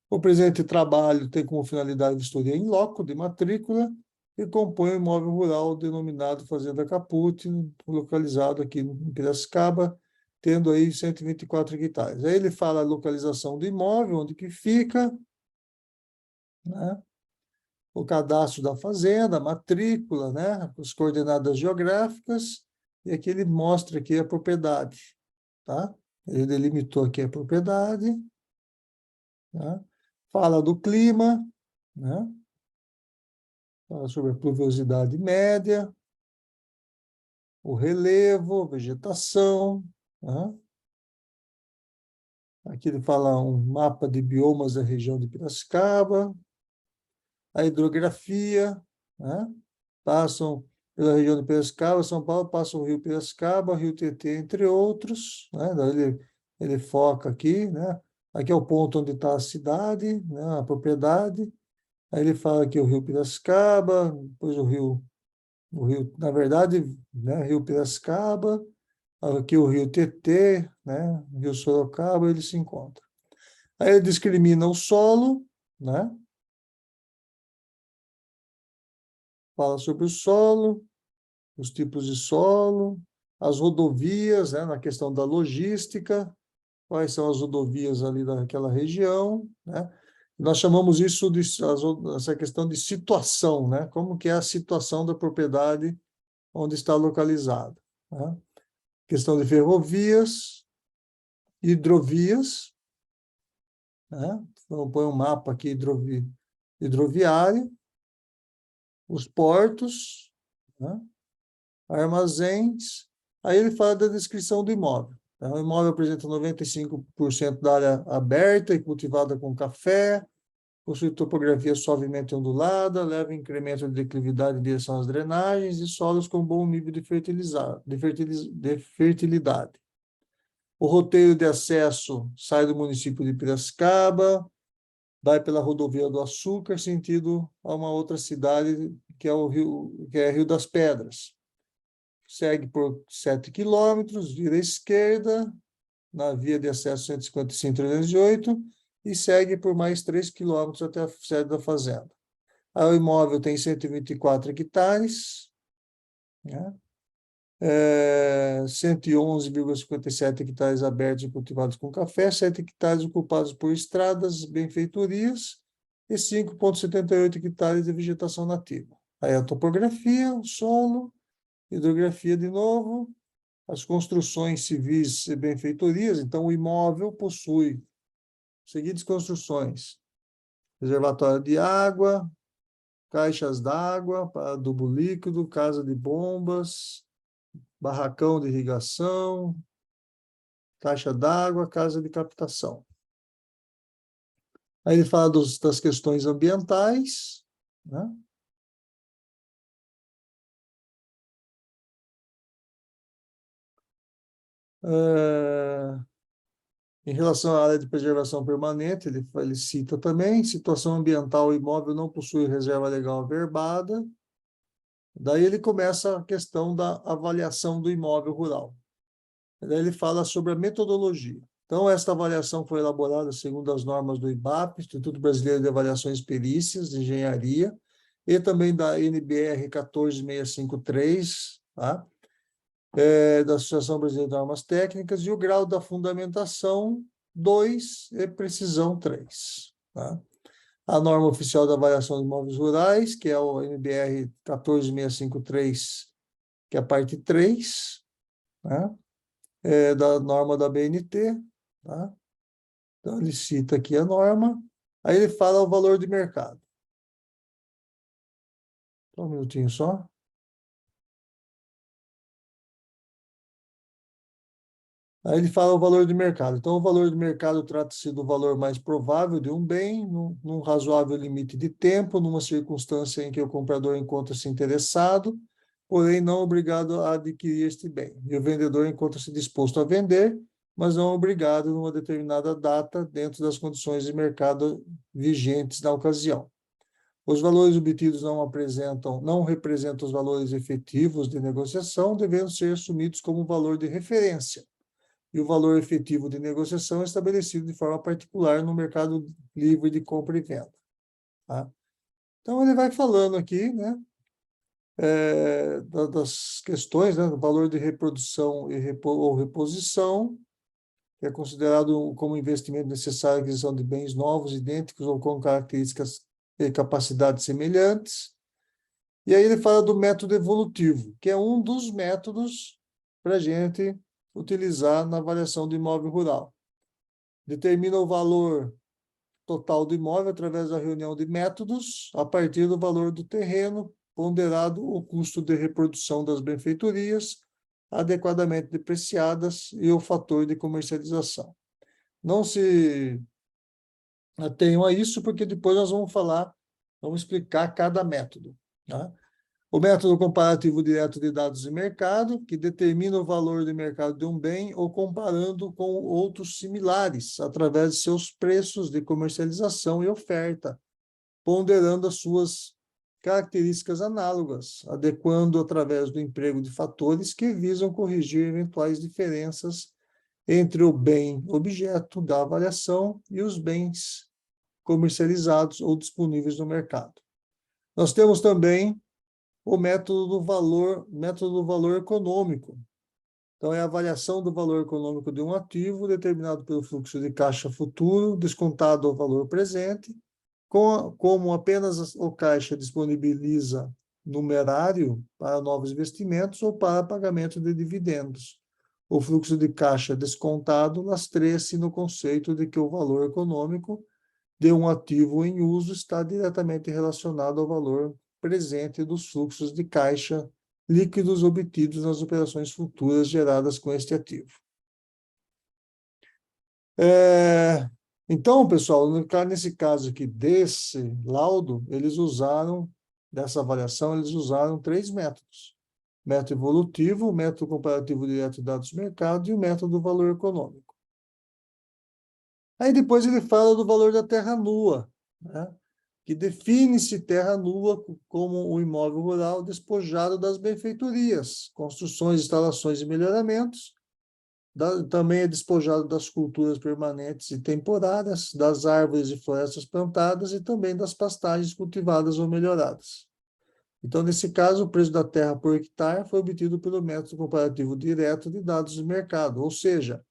O presente trabalho tem como finalidade vistoria em loco de matrícula e compõe o imóvel rural denominado Fazenda Caputi, localizado aqui em Piracicaba, tendo aí 124 hectares. Aí ele fala a localização do imóvel, onde que fica, né? O cadastro da fazenda, a matrícula, né? As coordenadas geográficas, e aqui ele mostra aqui a propriedade, tá? Ele delimitou aqui a propriedade, tá? Fala do clima, né? Fala sobre a pluviosidade média, o relevo, vegetação, tá? Aqui ele fala um mapa de biomas da região de Piracicaba, a hidrografia, né? Passam pela região de Piracicaba, São Paulo, passa o rio Piracicaba, o rio Tietê, entre outros, né? Daí ele foca aqui, né? Aqui é o ponto onde está a cidade, né? A propriedade. Aí ele fala aqui o rio Piracicaba, depois o rio, na verdade, né? Rio Piracicaba, aqui o rio Tietê, né? O rio Sorocaba, ele se encontra. Aí ele discrimina o solo, né? Fala sobre o solo, os tipos de solo, as rodovias, né? Na questão da logística, quais são as rodovias ali daquela região, né? Nós chamamos isso de essa questão de situação, né? Como que é a situação da propriedade onde está localizada, né? Questão de ferrovias, hidrovias, né? Então, põe um mapa aqui hidroviário, os portos, né? Armazéns. Aí ele fala da descrição do imóvel. O imóvel apresenta 95% da área aberta e cultivada com café, possui topografia suavemente ondulada, leva incremento de declividade em direção às drenagens e solos com bom nível de fertilidade. O roteiro de acesso sai do município de Piracicaba, vai pela rodovia do Açúcar, sentido a uma outra cidade, que é Rio das Pedras. Segue por 7 quilômetros, vira à esquerda, na via de acesso 155-308, e segue por mais 3 quilômetros até a sede da fazenda. Aí o imóvel tem 124 hectares, né? 111,57 hectares abertos e cultivados com café, 7 hectares ocupados por estradas, benfeitorias e 5,78 hectares de vegetação nativa. Aí a topografia, o solo, hidrografia de novo, as construções civis e benfeitorias. Então, o imóvel possui as seguintes construções: reservatório de água, caixas d'água para adubo líquido, casa de bombas, barracão de irrigação, caixa d'água, casa de captação. Aí ele fala das questões ambientais, né? Em relação à área de preservação permanente, ele cita também, situação ambiental, o imóvel não possui reserva legal averbada. Daí ele começa a questão da avaliação do imóvel rural. Daí ele fala sobre a metodologia. Então, esta avaliação foi elaborada segundo as normas do IBAP, Instituto Brasileiro de Avaliações e Perícias de Engenharia, e também da NBR 14653, tá? Da Associação Brasileira de Normas Técnicas, e o grau da fundamentação 2 e precisão 3. Tá? A norma oficial da avaliação de imóveis rurais, que é o NBR 14653, que é a parte 3, né? Da norma da BNT. Tá? Então, ele cita aqui a norma. Aí ele fala o valor de mercado. Só um minutinho só. Aí ele fala o valor de mercado. Então, o valor de mercado trata-se do valor mais provável de um bem, num razoável limite de tempo, numa circunstância em que o comprador encontra-se interessado, porém não obrigado a adquirir este bem. E o vendedor encontra-se disposto a vender, mas não obrigado numa determinada data, dentro das condições de mercado vigentes na ocasião. Os valores obtidos não representam os valores efetivos de negociação, devendo ser assumidos como valor de referência. E o valor efetivo de negociação é estabelecido de forma particular no mercado livre de compra e venda. Tá? Então, ele vai falando aqui, né, das questões, né, do valor de reprodução ou reposição, que é considerado como investimento necessário à aquisição de bens novos, idênticos ou com características e capacidades semelhantes. E aí ele fala do método evolutivo, que é um dos métodos para a gente utilizar na avaliação do imóvel rural. Determina o valor total do imóvel através da reunião de métodos, a partir do valor do terreno, ponderado o custo de reprodução das benfeitorias, adequadamente depreciadas, e o fator de comercialização. Não se atenham a isso, porque depois nós vamos explicar cada método. Tá? O método comparativo direto de dados de mercado, que determina o valor de mercado de um bem ou comparando com outros similares, através de seus preços de comercialização e oferta, ponderando as suas características análogas, adequando através do emprego de fatores que visam corrigir eventuais diferenças entre o bem objeto da avaliação e os bens comercializados ou disponíveis no mercado. Nós temos também o método do valor econômico. Então, é a avaliação do valor econômico de um ativo determinado pelo fluxo de caixa futuro, descontado ao valor presente, como apenas o caixa disponibiliza numerário para novos investimentos ou para pagamento de dividendos. O fluxo de caixa descontado lastreia-se no conceito de que o valor econômico de um ativo em uso está diretamente relacionado ao valor presente dos fluxos de caixa líquidos obtidos nas operações futuras geradas com este ativo. Então, pessoal, nesse caso aqui desse laudo, dessa avaliação, eles usaram 3 métodos. Método evolutivo, método comparativo direto de dados de mercado e o método do valor econômico. Aí depois ele fala do valor da terra nua, né? Que define-se terra nua como um imóvel rural despojado das benfeitorias, construções, instalações e melhoramentos. Também é despojado das culturas permanentes e temporárias, das árvores e florestas plantadas e também das pastagens cultivadas ou melhoradas. Então, nesse caso, o preço da terra por hectare foi obtido pelo método comparativo direto de dados de mercado, ou seja,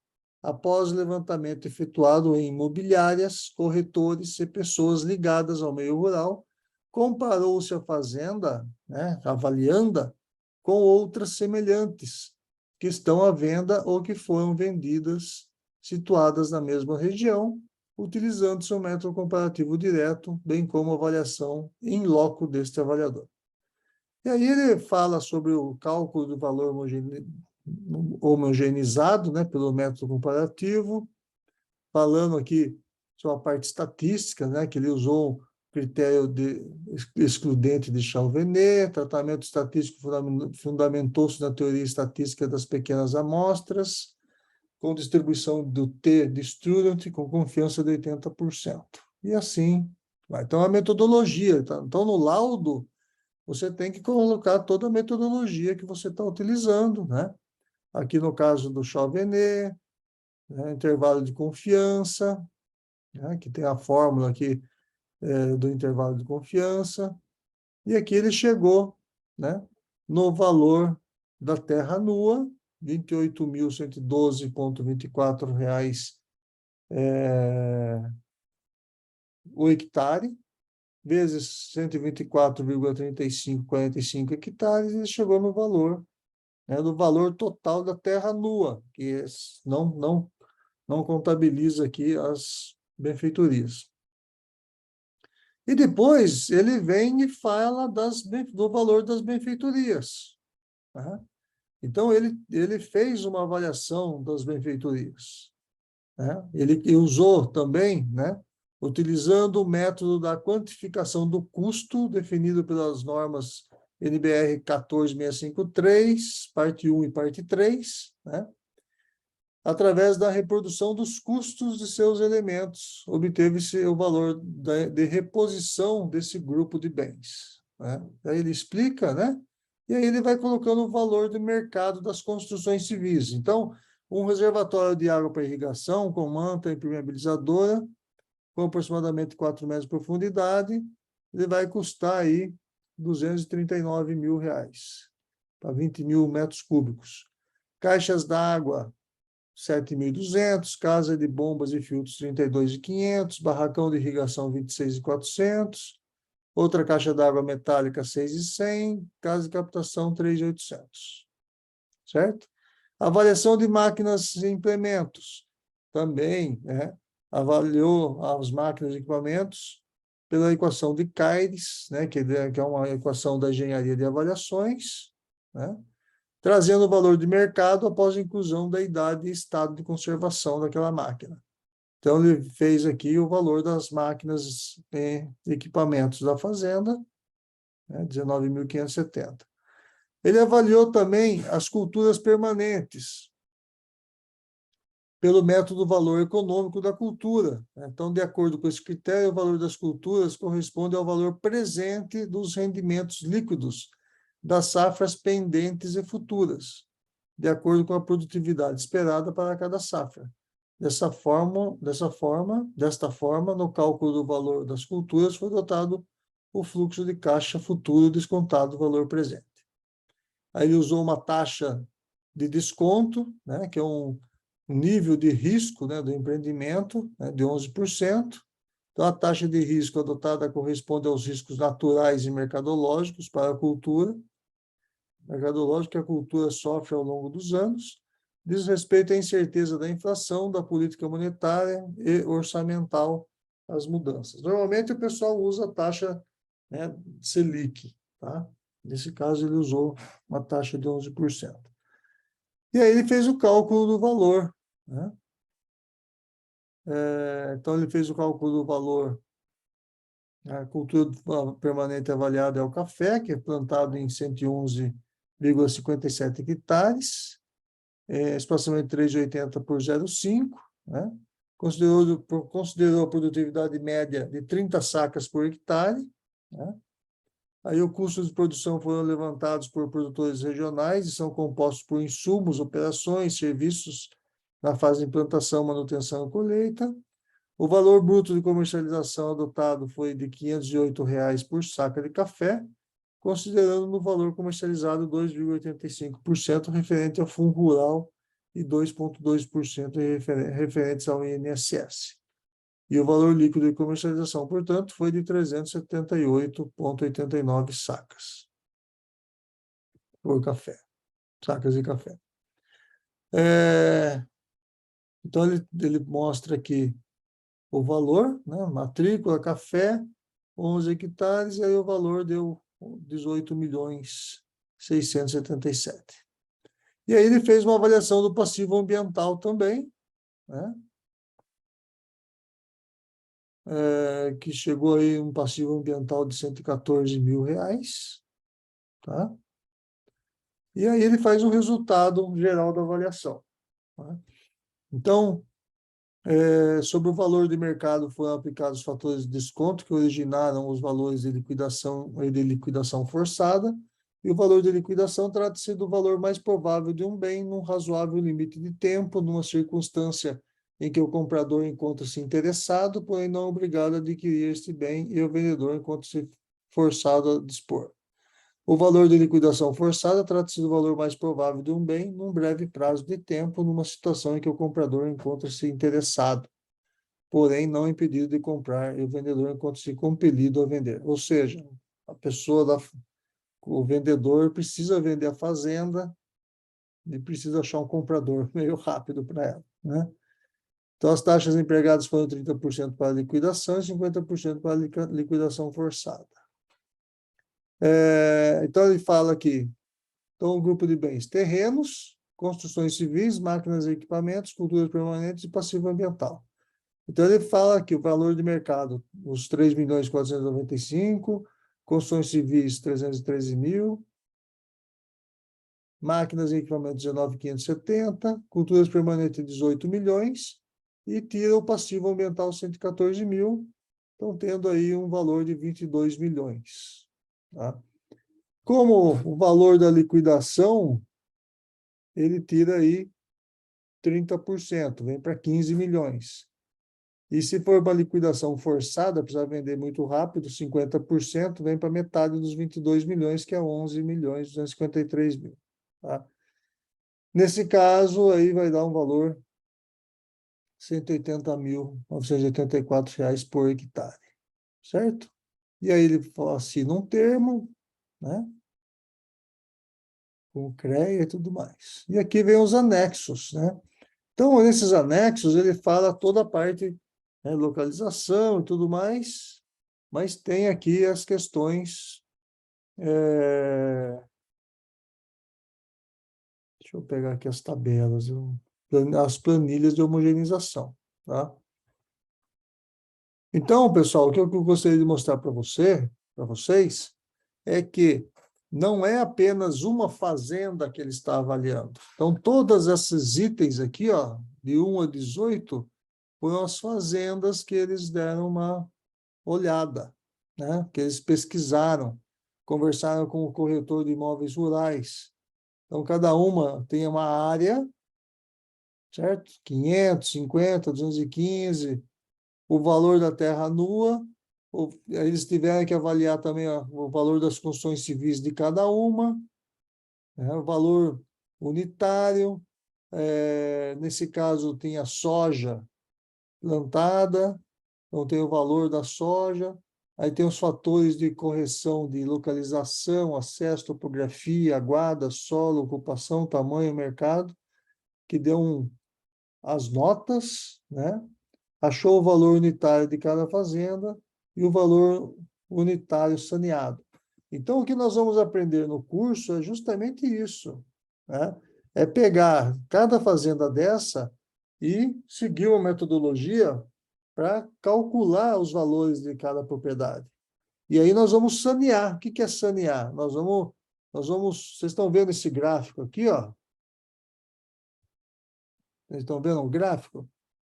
após o levantamento efetuado em imobiliárias, corretores e pessoas ligadas ao meio rural, comparou-se a fazenda, né, avaliando com outras semelhantes, que estão à venda ou que foram vendidas, situadas na mesma região, utilizando-se o método comparativo direto, bem como a avaliação em loco deste avaliador. E aí ele fala sobre o cálculo do valor homogeneizado, né, pelo método comparativo, falando aqui sobre a parte estatística, né, que ele usou o critério excludente de Chauvenet, tratamento estatístico fundamentou-se na teoria estatística das pequenas amostras, com distribuição do T de Student com confiança de 80%. E assim vai. Então, a metodologia. Então, no laudo, você tem que colocar toda a metodologia que você está utilizando, né? Aqui no caso do Chauvenet, né, intervalo de confiança, né, que tem a fórmula aqui do intervalo de confiança, e aqui ele chegou, né, no valor da terra nua, R$ 28.112,24 o hectare, vezes 124,3545 hectares, e chegou no valor, né, do valor total da terra nua, que não contabiliza aqui as benfeitorias. E depois ele vem e fala do valor das benfeitorias, né? Então, ele fez uma avaliação das benfeitorias, né? Ele usou também, né, utilizando o método da quantificação do custo definido pelas normas NBR 14653, parte 1 e parte 3, né? Através da reprodução dos custos de seus elementos, obteve-se o valor de reposição desse grupo de bens, né? Aí ele explica, né? E aí ele vai colocando o valor de mercado das construções civis. Então, um reservatório de água para irrigação com manta impermeabilizadora, com aproximadamente 4 metros de profundidade, ele vai custar aí R$ 239 mil, para 20 mil metros cúbicos. Caixas d'água, 7.200, casa de bombas e filtros, 32.500, barracão de irrigação, 26.400, outra caixa d'água metálica, 6.100, casa de captação, 3.800, certo? Avaliação de máquinas e implementos, também, né? Avaliou as máquinas e equipamentos pela equação de Caires, né? Que é uma equação da engenharia de avaliações, né? Trazendo o valor de mercado após a inclusão da idade e estado de conservação daquela máquina. Então, ele fez aqui o valor das máquinas e equipamentos da fazenda, né, 19.570. Ele avaliou também as culturas permanentes, pelo método valor econômico da cultura. Então, de acordo com esse critério, o valor das culturas corresponde ao valor presente dos rendimentos líquidos das safras pendentes e futuras, de acordo com a produtividade esperada para cada safra. Desta forma, no cálculo do valor das culturas foi adotado o fluxo de caixa futuro descontado do valor presente. Aí ele usou uma taxa de desconto, né, que é um nível de risco, né, do empreendimento, né, de 11%. Então, a taxa de risco adotada corresponde aos riscos naturais e mercadológicos para a cultura. Mercadológico que a cultura sofre ao longo dos anos, diz respeito à incerteza da inflação, da política monetária e orçamental, as mudanças. Normalmente, o pessoal usa a taxa, né, Selic, tá? Nesse caso, ele usou uma taxa de 11%. E aí ele fez o cálculo do valor, né? Então, ele fez o cálculo do valor. A cultura permanente avaliada é o café, que é plantado em 111,57 hectares, espaçamento 3,80 por 0,5, né? Considerou a produtividade média de 30 sacas por hectare, né? Aí o custo de produção foram levantados por produtores regionais e são compostos por insumos, operações, serviços na fase de implantação, manutenção e colheita. O valor bruto de comercialização adotado foi de R$ 508 por saca de café, considerando no valor comercializado 2,85% referente ao Fundo Rural e 2,2% referentes ao INSS. E o valor líquido de comercialização, portanto, foi de 378,89 sacas por café, sacas de café. Então, ele mostra aqui o valor, né? Matrícula, café, 11 hectares, e aí o valor deu 18.677.000. E aí ele fez uma avaliação do passivo ambiental também, né? Que chegou aí um passivo ambiental de R$ 114 mil, tá? E aí ele faz um resultado geral da avaliação, tá? Então, sobre o valor de mercado foram aplicados os fatores de desconto que originaram os valores de liquidação forçada, e o valor de liquidação trata-se do valor mais provável de um bem num razoável limite de tempo, numa circunstância em que o comprador encontra-se interessado, porém não obrigado a adquirir este bem, e o vendedor encontra-se forçado a dispor. O valor de liquidação forçada trata-se do valor mais provável de um bem num breve prazo de tempo, numa situação em que o comprador encontra-se interessado, porém não impedido de comprar, e o vendedor encontra-se compelido a vender. Ou seja, o vendedor precisa vender a fazenda e precisa achar um comprador meio rápido para ela, né? Então, as taxas empregadas foram 30% para liquidação e 50% para liquidação forçada. Então, ele fala aqui, então, o grupo de bens, terrenos, construções civis, máquinas e equipamentos, culturas permanentes e passivo ambiental. Então, ele fala que o valor de mercado, os 3.495.000, construções civis, 313 mil, máquinas e equipamentos, 19.570, culturas permanentes, 18 milhões, e tira o passivo ambiental, 114 mil, então tendo aí um valor de 22 milhões. Tá? Como o valor da liquidação, ele tira aí 30%, vem para 15 milhões. E se for uma liquidação forçada, precisa vender muito rápido, 50%, vem para metade dos 22 milhões, que é 11.253.000. Tá? Nesse caso, aí vai dar um valor R$ 180.984 por hectare, certo? E aí ele assina um termo, né? Com o CREA e tudo mais. E aqui vem os anexos, né? Então, nesses anexos, ele fala toda a parte, né, localização e tudo mais, mas tem aqui as questões... Deixa eu pegar aqui as tabelas, as planilhas de homogeneização, tá? Então, pessoal, o que eu gostaria de mostrar para vocês, é que não é apenas uma fazenda que ele está avaliando. Então, todos esses itens aqui, ó, de 1 a 18, foram as fazendas que eles deram uma olhada, né? Que eles pesquisaram, conversaram com o corretor de imóveis rurais. Então, cada uma tem uma área, certo? 550, 215, o valor da terra nua, eles tiveram que avaliar também o valor das construções civis de cada uma, né? O valor unitário, nesse caso tem a soja plantada, então tem o valor da soja, aí tem os fatores de correção de localização, acesso, topografia, guarda, solo, ocupação, tamanho, mercado, que deu as notas, né? Achou o valor unitário de cada fazenda e o valor unitário saneado. Então, o que nós vamos aprender no curso é justamente isso, né? É pegar cada fazenda dessa e seguir uma metodologia para calcular os valores de cada propriedade. E aí nós vamos sanear. O que é sanear? Vocês estão vendo esse gráfico aqui, ó? Vocês estão vendo o gráfico?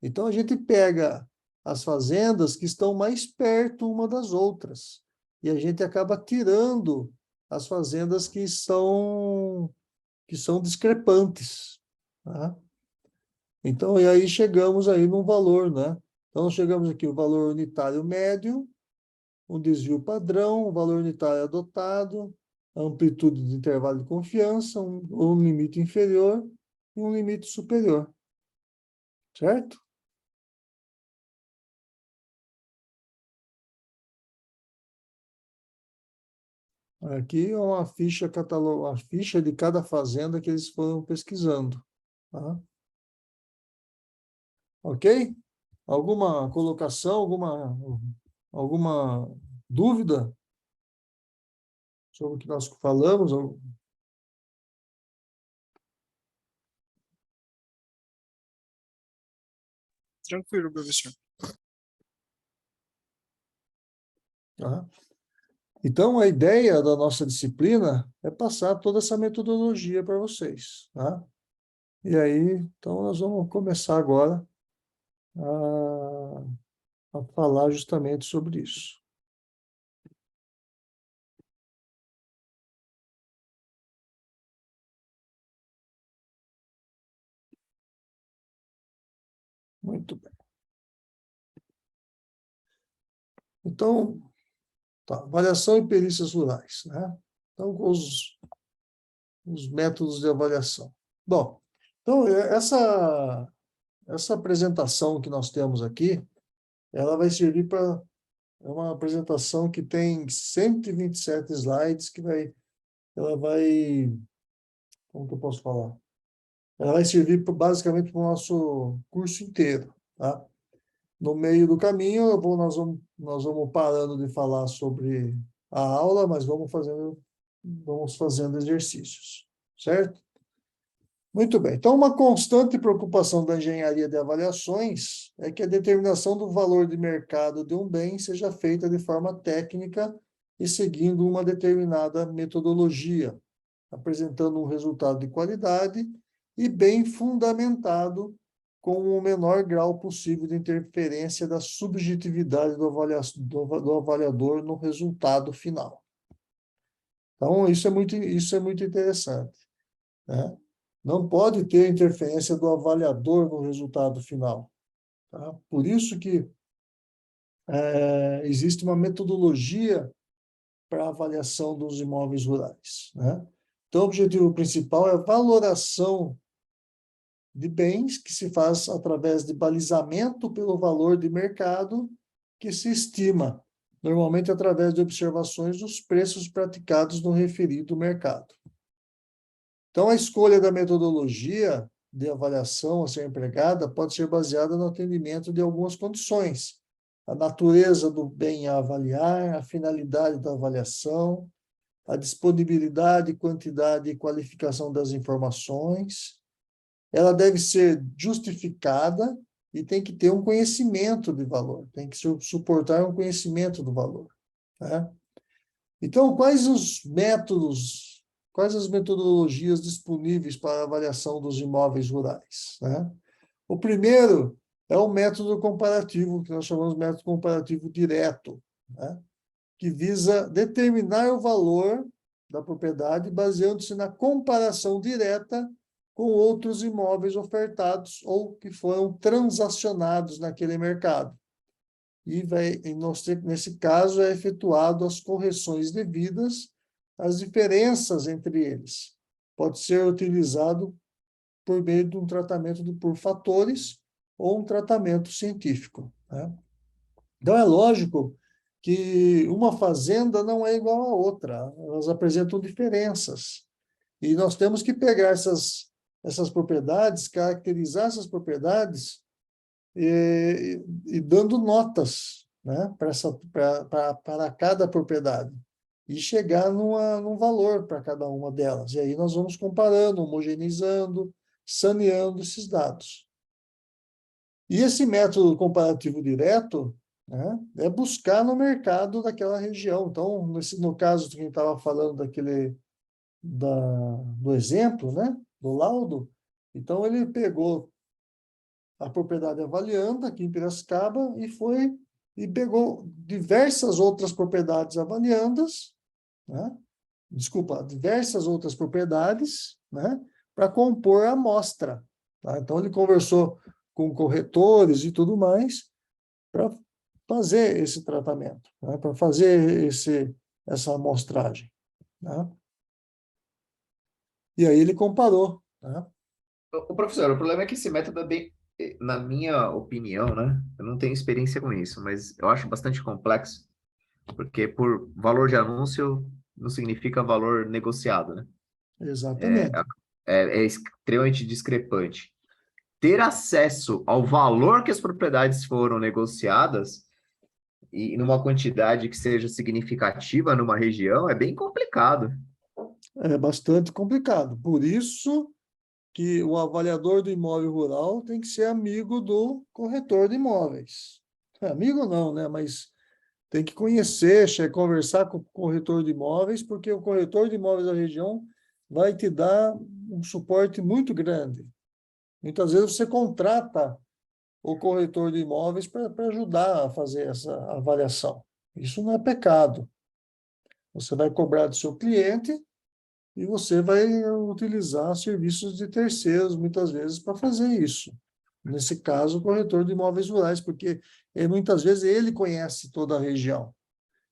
Então, a gente pega as fazendas que estão mais perto uma das outras. E a gente acaba tirando as fazendas que são discrepantes. Tá? Então, e aí chegamos aí num valor, né? Então, chegamos aqui, o valor unitário médio, um desvio padrão, o valor unitário adotado, a amplitude de intervalo de confiança, um limite inferior e um limite superior. Certo? Aqui é uma ficha uma ficha de cada fazenda que eles foram pesquisando. Tá? Ok? Alguma colocação, alguma dúvida sobre o que nós falamos? Tranquilo, professor. Tá? Então, a ideia da nossa disciplina é passar toda essa metodologia para vocês. Tá? E aí, então, nós vamos começar agora a falar justamente sobre isso. Muito bem. Então, tá, avaliação e perícias rurais, né? Então, os métodos de avaliação. Bom, então, essa apresentação que nós temos aqui, ela vai servir para... É uma apresentação que tem 127 slides, ela vai... Como que eu posso falar? Ela vai servir basicamente para o nosso curso inteiro, tá? No meio do caminho, nós vamos parando de falar sobre a aula, mas vamos fazendo exercícios, certo? Muito bem. Então, uma constante preocupação da engenharia de avaliações é que a determinação do valor de mercado de um bem seja feita de forma técnica e seguindo uma determinada metodologia, apresentando um resultado de qualidade e bem fundamentado, com o menor grau possível de interferência da subjetividade do avaliador no resultado final. Então, isso é muito interessante, né? Não pode ter interferência do avaliador no resultado final, tá? Por isso que existe uma metodologia para a avaliação dos imóveis rurais, né? Então, o objetivo principal é a valoração de bens que se faz através de balizamento pelo valor de mercado que se estima, normalmente através de observações dos preços praticados no referido mercado. Então, a escolha da metodologia de avaliação a ser empregada pode ser baseada no atendimento de algumas condições: a natureza do bem a avaliar, a finalidade da avaliação, a disponibilidade, quantidade e qualificação das informações. Ela deve ser justificada e tem que ter um conhecimento de valor, tem que suportar um conhecimento do valor, né? Então, quais as metodologias disponíveis para a avaliação dos imóveis rurais, né? O primeiro é o método comparativo, que nós chamamos de método comparativo direto, né? Que visa determinar o valor da propriedade baseando-se na comparação direta com outros imóveis ofertados ou que foram transacionados naquele mercado. E nesse caso é efetuado as correções devidas às diferenças entre eles. Pode ser utilizado por meio de um tratamento por fatores ou um tratamento científico, né? Então, é lógico que uma fazenda não é igual a outra, elas apresentam diferenças. E nós temos que pegar essas propriedades, caracterizar essas propriedades e dando notas, né, para cada propriedade e chegar num valor para cada uma delas. E aí nós vamos comparando, homogeneizando, saneando esses dados. E esse método comparativo direto, né, é buscar no mercado daquela região. Então, no caso de quem estava falando do exemplo, né, do laudo, então ele pegou a propriedade avaliando aqui em Piracicaba e pegou diversas outras propriedades avaliandas, né? Desculpa, diversas outras propriedades, né, para compor a amostra, tá? Então ele conversou com corretores e tudo mais para fazer esse tratamento, né, para fazer essa amostragem, né? E aí ele comparou, né? O professor, o problema é que esse método é bem, na minha opinião, né? Eu não tenho experiência com isso, mas eu acho bastante complexo, porque por valor de anúncio não significa valor negociado, né? Exatamente. É extremamente discrepante. Ter acesso ao valor que as propriedades foram negociadas e numa quantidade que seja significativa numa região é bem complicado. É bastante complicado. Por isso que o avaliador do imóvel rural tem que ser amigo do corretor de imóveis. Amigo não, né? Mas tem que conhecer, conversar com o corretor de imóveis, porque o corretor de imóveis da região vai te dar um suporte muito grande. Muitas vezes você contrata o corretor de imóveis para ajudar a fazer essa avaliação. Isso não é pecado. Você vai cobrar do seu cliente e você vai utilizar serviços de terceiros, muitas vezes, para fazer isso. Nesse caso, o corretor de imóveis rurais, porque muitas vezes ele conhece toda a região.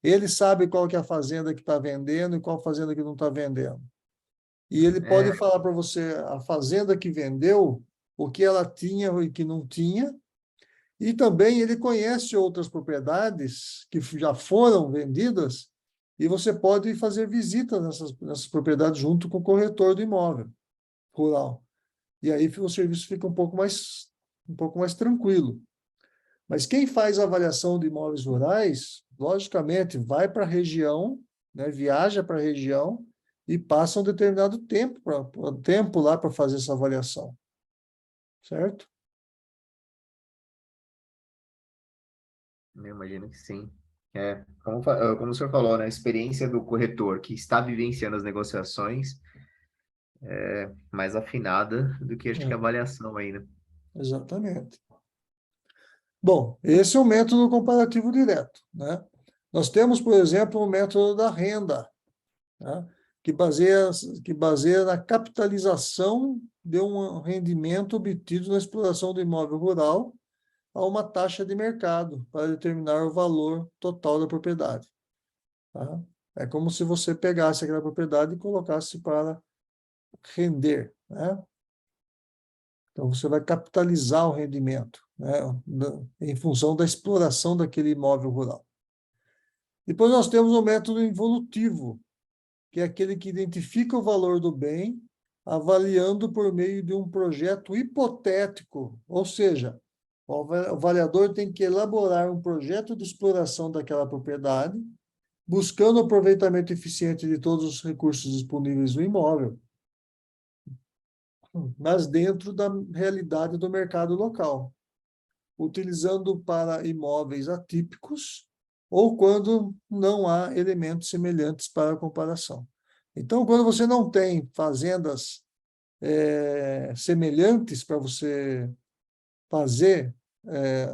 Ele sabe qual que é a fazenda que está vendendo e qual fazenda que não está vendendo. E ele pode falar para você a fazenda que vendeu, o que ela tinha e que não tinha, e também ele conhece outras propriedades que já foram vendidas e você pode fazer visitas nessas propriedades junto com o corretor do imóvel rural. E aí o serviço fica um pouco mais tranquilo, Mas quem faz a avaliação de imóveis rurais, logicamente, vai para a região, né, viaja para a região e passa um determinado tempo lá para fazer essa avaliação. Certo? Eu imagino que sim. Como o senhor falou, né, a experiência do corretor que está vivenciando as negociações é mais afinada do que acho que a avaliação ainda. Exatamente. Bom, esse é o método comparativo direto, né? Nós temos, por exemplo, o método da renda, né? que baseia na capitalização de um rendimento obtido na exploração do imóvel rural a uma taxa de mercado para determinar o valor total da propriedade. Tá? É como se você pegasse aquela propriedade e colocasse para render, né? Então, você vai capitalizar o rendimento, né, em função da exploração daquele imóvel rural. Depois nós temos o método involutivo, que é aquele que identifica o valor do bem, avaliando por meio de um projeto hipotético, ou seja, o avaliador tem que elaborar um projeto de exploração daquela propriedade, buscando o aproveitamento eficiente de todos os recursos disponíveis no imóvel, mas dentro da realidade do mercado local, utilizando para imóveis atípicos ou quando não há elementos semelhantes para comparação. Então, quando você não tem fazendas semelhantes para você fazer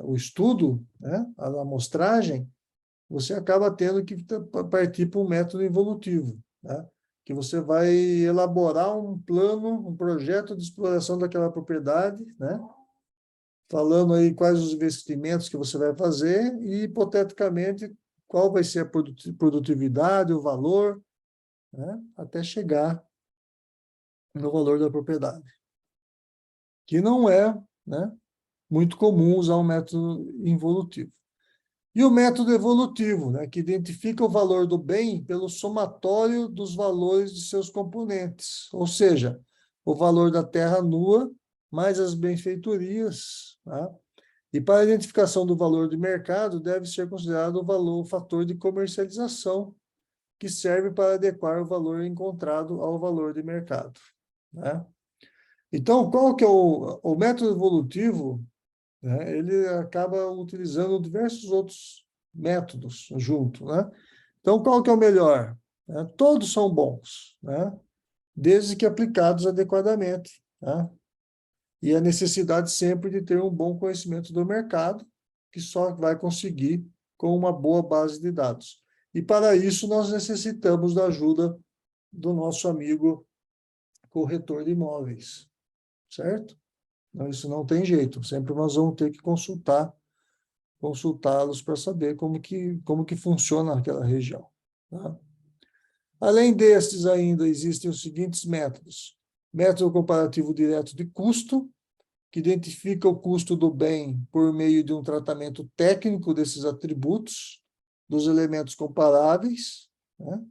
o estudo, né, a amostragem, você acaba tendo que partir para um método involutivo, né? Que você vai elaborar um plano, um projeto de exploração daquela propriedade, né? Falando aí quais os investimentos que você vai fazer e, hipoteticamente, qual vai ser a produtividade, o valor, né? Até chegar no valor da propriedade. Que não é, né, muito comum usar um método involutivo. E o método evolutivo, né, que identifica o valor do bem pelo somatório dos valores de seus componentes, ou seja, o valor da terra nua mais as benfeitorias. Tá? E para a identificação do valor de mercado, deve ser considerado o fator de comercialização, que serve para adequar o valor encontrado ao valor de mercado. Né? Então, qual que é o método evolutivo? Né? Ele acaba utilizando diversos outros métodos junto, né? Então, qual que é o melhor? Todos são bons, né? Desde que aplicados adequadamente, né? E a necessidade sempre de ter um bom conhecimento do mercado, que só vai conseguir com uma boa base de dados. E para isso nós necessitamos da ajuda do nosso amigo corretor de imóveis, certo? Então, isso não tem jeito, sempre nós vamos ter que consultá-los para saber como que funciona aquela região. Tá? Além destes, ainda existem os seguintes métodos. Método comparativo direto de custo, que identifica o custo do bem por meio de um tratamento técnico desses atributos, dos elementos comparáveis, né,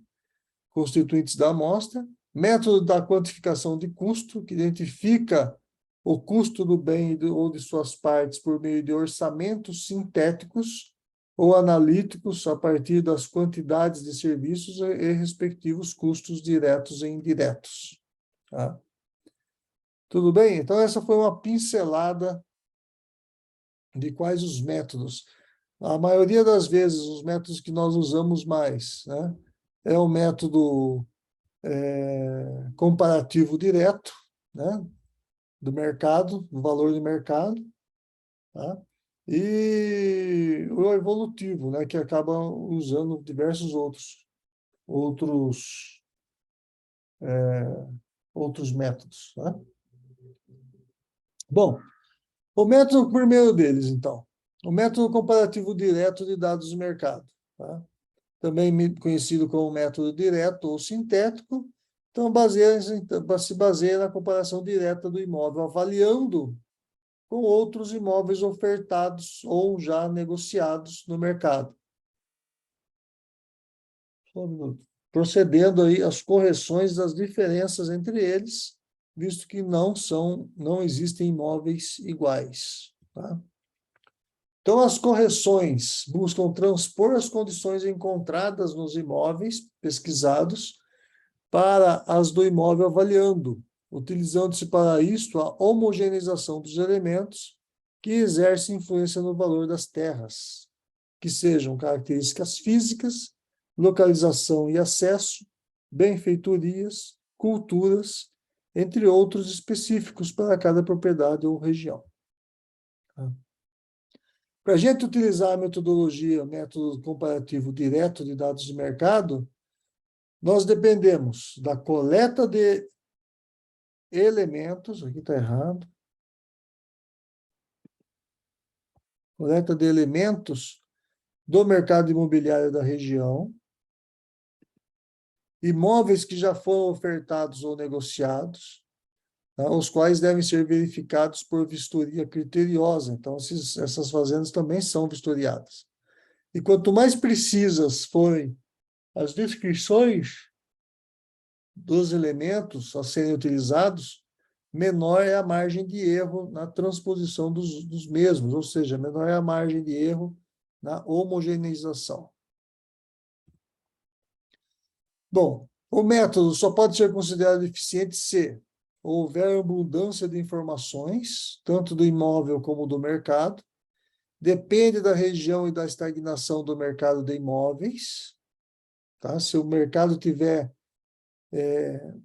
constituintes da amostra. Método da quantificação de custo, que identifica o custo do bem ou de suas partes por meio de orçamentos sintéticos ou analíticos a partir das quantidades de serviços e respectivos custos diretos e indiretos. Tá? Tudo bem? Então, essa foi uma pincelada de quais os métodos. A maioria das vezes, os métodos que nós usamos mais, né, é o método comparativo direto, né, do mercado, do valor de mercado, tá? E o evolutivo, né, que acaba usando diversos outros métodos. Tá? Bom, o método primeiro deles, então, o método comparativo direto de dados de mercado, tá? Também conhecido como método direto ou sintético, então se baseia na comparação direta do imóvel, avaliando com outros imóveis ofertados ou já negociados no mercado. Só um minuto. Procedendo aí às correções das diferenças entre eles, visto que não existem imóveis iguais. Tá? Então, as correções buscam transpor as condições encontradas nos imóveis pesquisados para as do imóvel avaliando, utilizando-se para isto a homogeneização dos elementos que exercem influência no valor das terras, que sejam características físicas, localização e acesso, benfeitorias, culturas, entre outros específicos para cada propriedade ou região. Para a gente utilizar a metodologia, método comparativo direto de dados de mercado, nós dependemos da coleta de elementos, aqui está errado, coleta de elementos do mercado imobiliário da região, imóveis que já foram ofertados ou negociados, tá, os quais devem ser verificados por vistoria criteriosa. Então, essas fazendas também são vistoriadas. E quanto mais precisas forem as descrições dos elementos a serem utilizados, menor é a margem de erro na transposição dos mesmos, ou seja, menor é a margem de erro na homogeneização. Bom, o método só pode ser considerado eficiente se houver abundância de informações, tanto do imóvel como do mercado, depende da região e da estagnação do mercado de imóveis, tá? Se o mercado tiver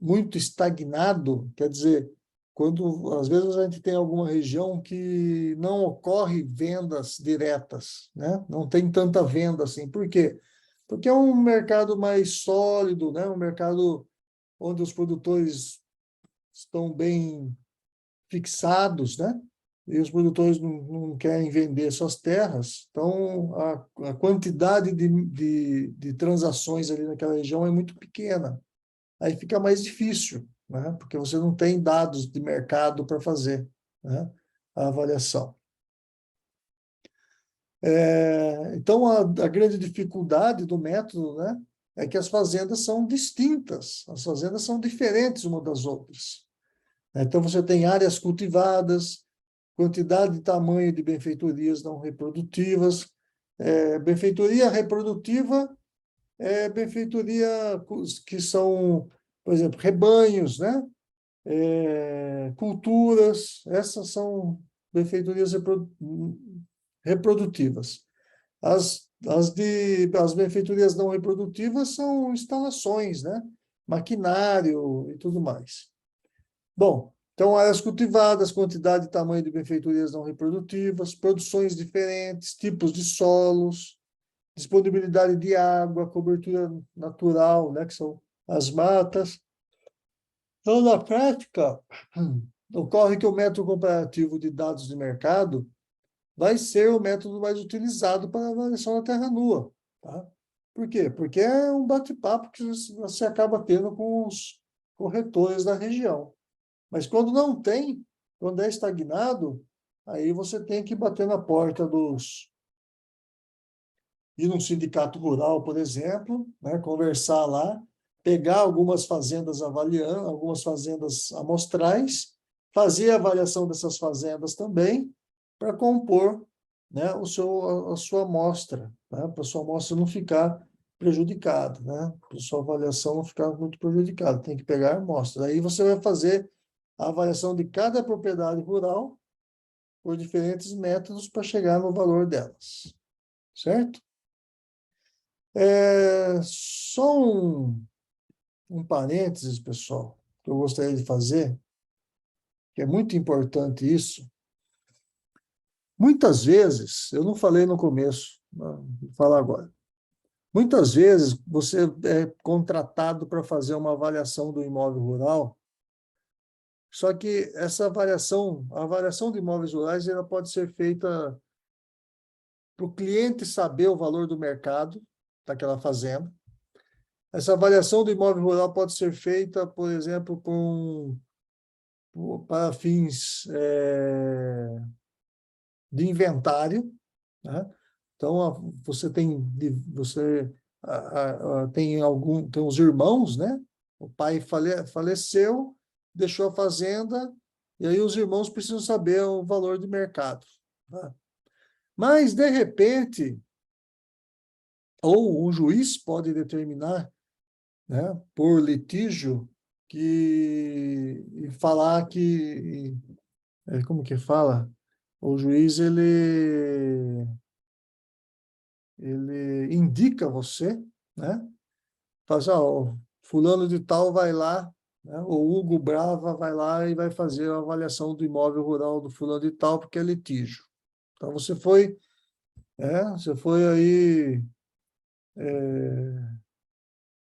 muito estagnado, quer dizer, quando às vezes a gente tem alguma região que não ocorre vendas diretas, né? Não tem tanta venda assim. Por quê? Porque é um mercado mais sólido, né? Um mercado onde os produtores estão bem fixados, né? E os produtores não querem vender suas terras, então a quantidade de transações ali naquela região é muito pequena. Aí fica mais difícil, né? Porque você não tem dados de mercado para fazer, né, a avaliação. Então, a grande dificuldade do método, né, é que as fazendas são distintas, as fazendas são diferentes umas das outras. Então, você tem áreas cultivadas, quantidade e tamanho de benfeitorias não reprodutivas. Benfeitoria reprodutiva é benfeitoria que são, por exemplo, rebanhos, né? Culturas, essas são benfeitorias reprodutivas. As benfeitorias não reprodutivas são instalações, né? Maquinário e tudo mais. Bom, então, áreas cultivadas, quantidade e tamanho de benfeitorias não reprodutivas, produções diferentes, tipos de solos, disponibilidade de água, cobertura natural, né, que são as matas. Então, na prática, ocorre que o método comparativo de dados de mercado vai ser o método mais utilizado para a avaliação da terra nua. Tá? Por quê? Porque é um bate-papo que você acaba tendo com os corretores da região. Mas quando não tem, quando é estagnado, aí você tem que bater na porta ir num sindicato rural, por exemplo, né, conversar lá, pegar algumas fazendas avaliando, algumas fazendas amostrais, fazer a avaliação dessas fazendas também, para compor, né, a sua amostra, né, para a sua amostra não ficar prejudicada, né, para a sua avaliação não ficar muito prejudicada, tem que pegar a amostra. Aí você vai fazer a avaliação de cada propriedade rural por diferentes métodos para chegar no valor delas, certo? Só um parênteses, pessoal, que eu gostaria de fazer, que é muito importante isso. Muitas vezes, eu não falei no começo, vou falar agora. Muitas vezes você é contratado para fazer uma avaliação do imóvel rural, só que essa avaliação, a avaliação de imóveis rurais, ela pode ser feita para o cliente saber o valor do mercado daquela fazenda. Essa avaliação do imóvel rural pode ser feita, por exemplo, para fins de inventário, né? Então, você tem os irmãos, né? O pai faleceu, deixou a fazenda, e aí os irmãos precisam saber o valor de mercado, tá? Mas, de repente, ou um juiz pode determinar, né, por litígio, e falar que, como que fala? O juiz, ele indica você, né? Faz, ó, fulano de tal vai lá, né? O Hugo Brava vai lá e vai fazer a avaliação do imóvel rural do fulano de tal, porque é litígio. Então, você foi aí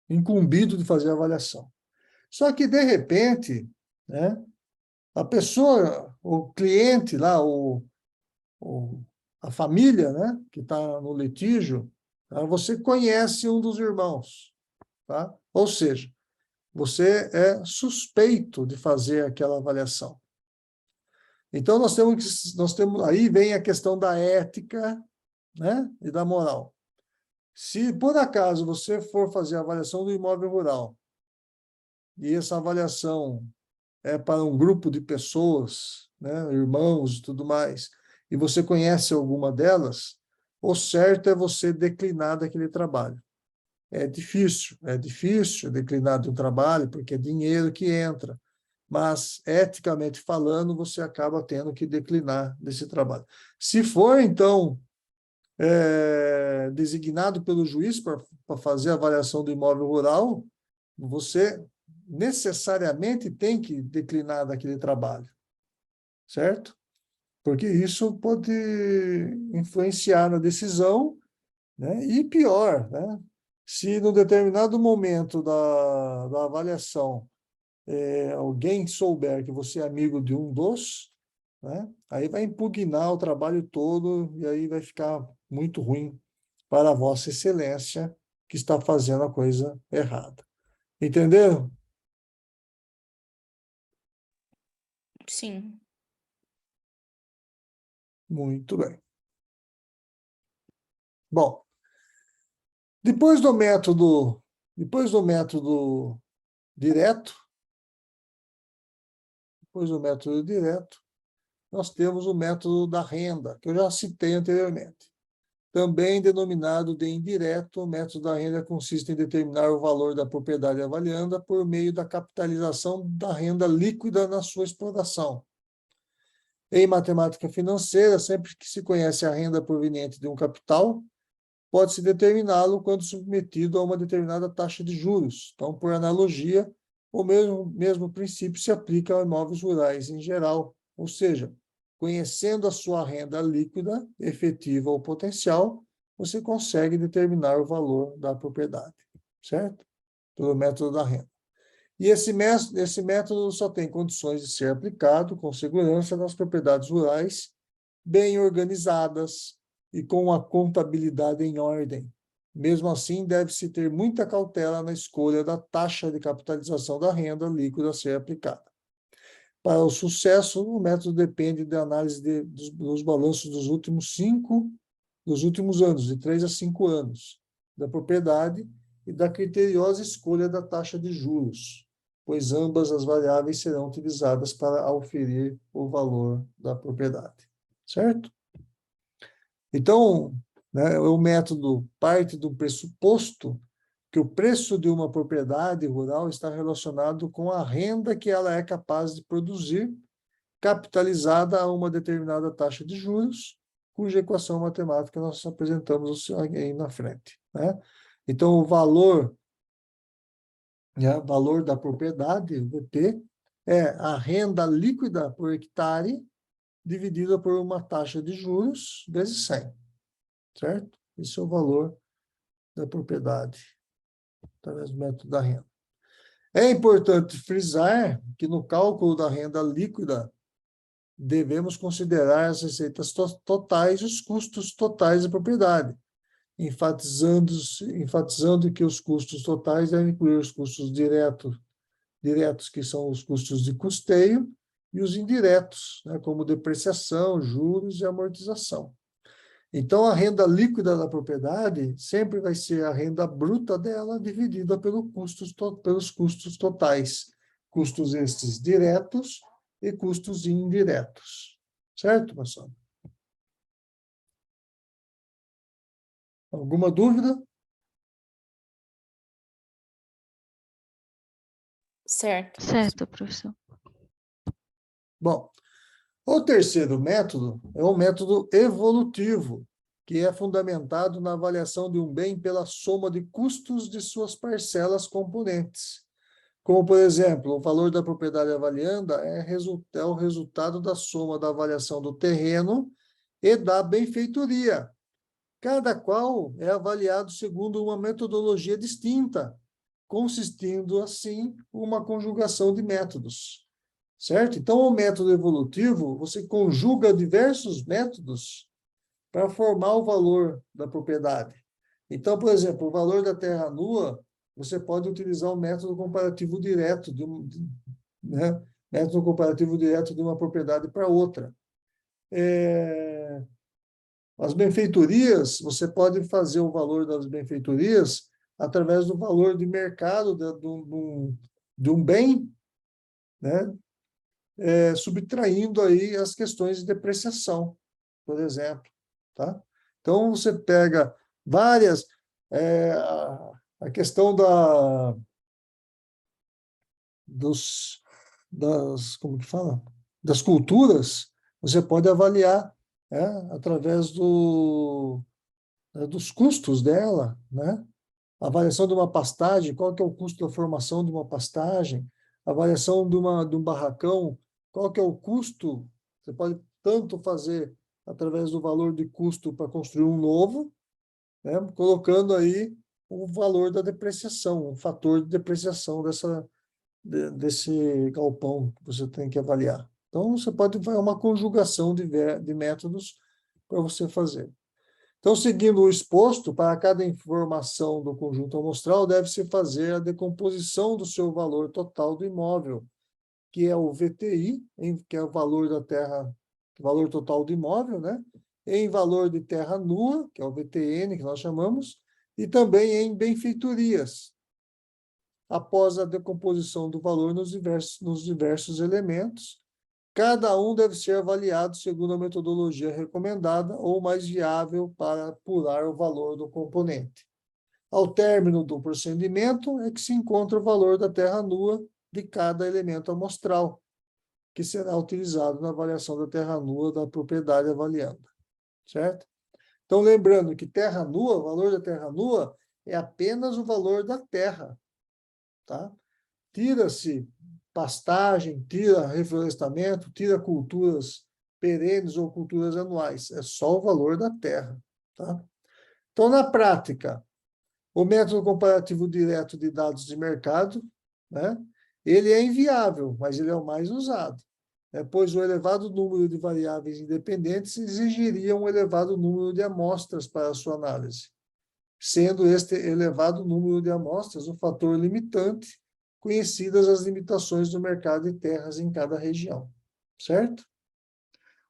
incumbido de fazer a avaliação. Só que, de repente, né, a pessoa, o cliente lá, a família, né, que está no litígio, tá, você conhece um dos irmãos, tá? Ou seja, você é suspeito de fazer aquela avaliação. Então, aí vem a questão da ética, né, e da moral. Se, por acaso, você for fazer a avaliação do imóvel rural, e essa avaliação é para um grupo de pessoas, né, irmãos e tudo mais, e você conhece alguma delas, o certo é você declinar daquele trabalho. É difícil declinar de um trabalho, porque é dinheiro que entra, mas, eticamente falando, você acaba tendo que declinar desse trabalho. Se for, então, designado pelo juiz para fazer a avaliação do imóvel rural, você necessariamente tem que declinar daquele trabalho, certo? Porque isso pode influenciar na decisão, né? E pior, né? Se no determinado momento da avaliação alguém souber que você é amigo de um dos, né? Aí vai impugnar o trabalho todo e aí vai ficar muito ruim para a Vossa Excelência que está fazendo a coisa errada. Entenderam? Sim. Muito bem. Bom, depois do método direto, nós temos o método da renda, que eu já citei anteriormente. Também denominado de indireto, o método da renda consiste em determinar o valor da propriedade avaliada por meio da capitalização da renda líquida na sua exploração. Em matemática financeira, sempre que se conhece a renda proveniente de um capital, pode-se determiná-lo quando submetido a uma determinada taxa de juros. Então, por analogia, o mesmo princípio se aplica a imóveis rurais em geral, ou seja, conhecendo a sua renda líquida, efetiva ou potencial, você consegue determinar o valor da propriedade, certo? Pelo método da renda. E esse método só tem condições de ser aplicado com segurança nas propriedades rurais bem organizadas e com a contabilidade em ordem. Mesmo assim, deve-se ter muita cautela na escolha da taxa de capitalização da renda líquida a ser aplicada. Para o sucesso, o método depende da análise dos balanços dos últimos anos, de 3 a 5 anos, da propriedade e da criteriosa escolha da taxa de juros, pois ambas as variáveis serão utilizadas para auferir o valor da propriedade. Certo? Então, né, o método parte do pressuposto que o preço de uma propriedade rural está relacionado com a renda que ela é capaz de produzir, capitalizada a uma determinada taxa de juros, cuja equação matemática nós apresentamos aí na frente, né? Então, o valor da propriedade, VP, é a renda líquida por hectare dividida por uma taxa de juros vezes 100, certo? Esse é o valor da propriedade, através do método da renda. É importante frisar que no cálculo da renda líquida devemos considerar as receitas totais e os custos totais da propriedade, enfatizando que os custos totais devem incluir os custos diretos, que são os custos de custeio, e os indiretos, né, como depreciação, juros e amortização. Então, a renda líquida da propriedade sempre vai ser a renda bruta dela dividida pelos custos totais, custos estes diretos e custos indiretos. Certo, pessoal? Alguma dúvida? Certo. Certo, professor. Bom, o terceiro método é o método evolutivo, que é fundamentado na avaliação de um bem pela soma de custos de suas parcelas componentes. Como, por exemplo, o valor da propriedade avalianda é o resultado da soma da avaliação do terreno e da benfeitoria. Cada qual é avaliado segundo uma metodologia distinta, consistindo, assim, uma conjugação de métodos. Certo? Então, o método evolutivo, você conjuga diversos métodos para formar o valor da propriedade. Então, por exemplo, o valor da terra nua, você pode utilizar o método comparativo direto né? Método comparativo direto de uma propriedade para outra. As benfeitorias, você pode fazer o valor das benfeitorias através do valor de mercado de um bem, né? Subtraindo aí as questões de depreciação, por exemplo, tá? Então, você pega várias... a questão como que fala? Das culturas, você pode avaliar, através dos custos dela, né? A avaliação de uma pastagem, qual que é o custo da formação de uma pastagem, a avaliação de um barracão, qual que é o custo, você pode tanto fazer através do valor de custo para construir um novo, né, colocando aí o valor da depreciação, o fator de depreciação desse galpão que você tem que avaliar. Então, você pode fazer uma conjugação de métodos para você fazer. Então, seguindo o exposto, para cada informação do conjunto amostral, deve-se fazer a decomposição do seu valor total do imóvel, que é o VTI, que é o valor da terra, valor total do imóvel, né? Em valor de terra nua, que é o VTN, que nós chamamos, e também em benfeitorias, após a decomposição do valor nos diversos elementos. Cada um deve ser avaliado segundo a metodologia recomendada ou mais viável para apurar o valor do componente. Ao término do procedimento é que se encontra o valor da terra nua de cada elemento amostral, que será utilizado na avaliação da terra nua da propriedade avaliada, certo? Então, lembrando que terra nua, o valor da terra nua é apenas o valor da terra, tá? Tira-se pastagem, tira reflorestamento, tira culturas perenes ou culturas anuais. É só o valor da terra, tá? Então, na prática, o método comparativo direto de dados de mercado, né, ele é inviável, mas ele é o mais usado, pois o elevado número de variáveis independentes exigiria um elevado número de amostras para a sua análise, sendo este elevado número de amostras um fator limitante, conhecidas as limitações do mercado de terras em cada região, certo?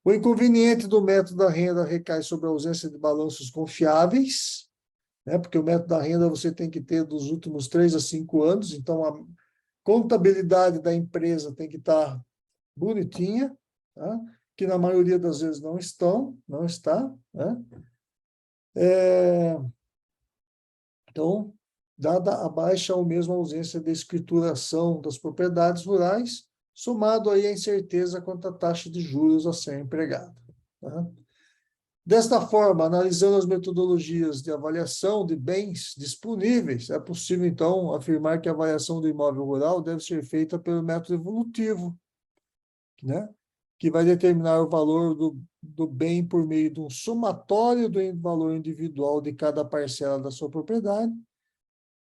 O inconveniente do método da renda recai sobre a ausência de balanços confiáveis, né? Porque o método da renda você tem que ter dos últimos 3 a 5 anos, então a contabilidade da empresa tem que estar bonitinha, tá? Que na maioria das vezes não está, né? Então, dada a baixa ou mesmo a ausência de escrituração das propriedades rurais, somado aí a incerteza quanto à taxa de juros a ser empregada, tá? Desta forma, analisando as metodologias de avaliação de bens disponíveis, é possível, então, afirmar que a avaliação do imóvel rural deve ser feita pelo método evolutivo, né? Que vai determinar o valor do bem por meio de um somatório do valor individual de cada parcela da sua propriedade,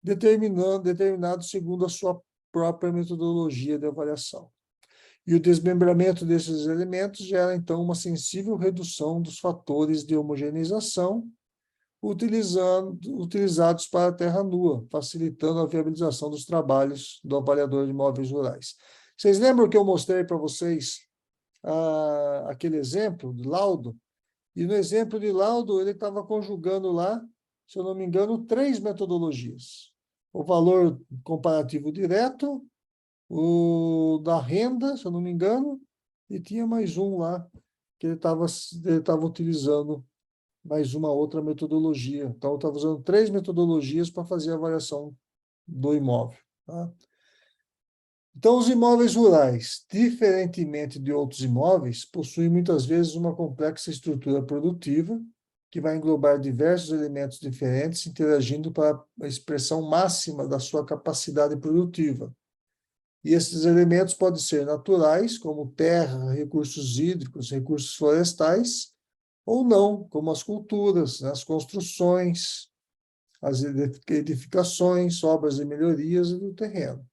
determinado segundo a sua própria metodologia de avaliação. E o desmembramento desses elementos gera, então, uma sensível redução dos fatores de homogeneização utilizados para a terra nua, facilitando a viabilização dos trabalhos do avaliador de imóveis rurais. Vocês lembram que eu mostrei para vocês aquele exemplo de laudo? E no exemplo de laudo, ele estava conjugando lá, se eu não me engano, 3 metodologias. O valor comparativo direto, o da renda, se eu não me engano, e tinha mais um lá que ele estava utilizando mais uma outra metodologia. Então, eu estava usando 3 metodologias para fazer a avaliação do imóvel. Tá? Então, os imóveis rurais, diferentemente de outros imóveis, possuem muitas vezes uma complexa estrutura produtiva, que vai englobar diversos elementos diferentes interagindo para a expressão máxima da sua capacidade produtiva. E esses elementos podem ser naturais, como terra, recursos hídricos, recursos florestais, ou não, como as culturas, as construções, as edificações, obras e melhorias do terreno.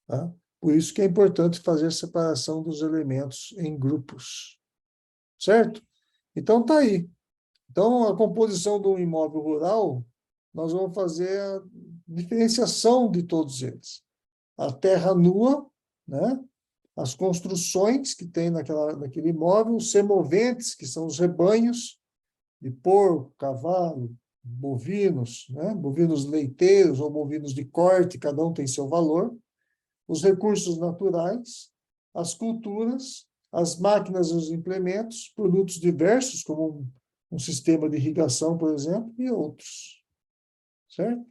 Tá? Por isso que é importante fazer a separação dos elementos em grupos. Certo? Então, tá aí. Então, a composição do imóvel rural, nós vamos fazer a diferenciação de todos eles. A terra nua, né? As construções que tem naquele imóvel, os semoventes, que são os rebanhos de porco, cavalo, bovinos, né? Bovinos leiteiros ou bovinos de corte, cada um tem seu valor. Os recursos naturais, as culturas, as máquinas e os implementos, produtos diversos, como um sistema de irrigação, por exemplo, e outros. Certo?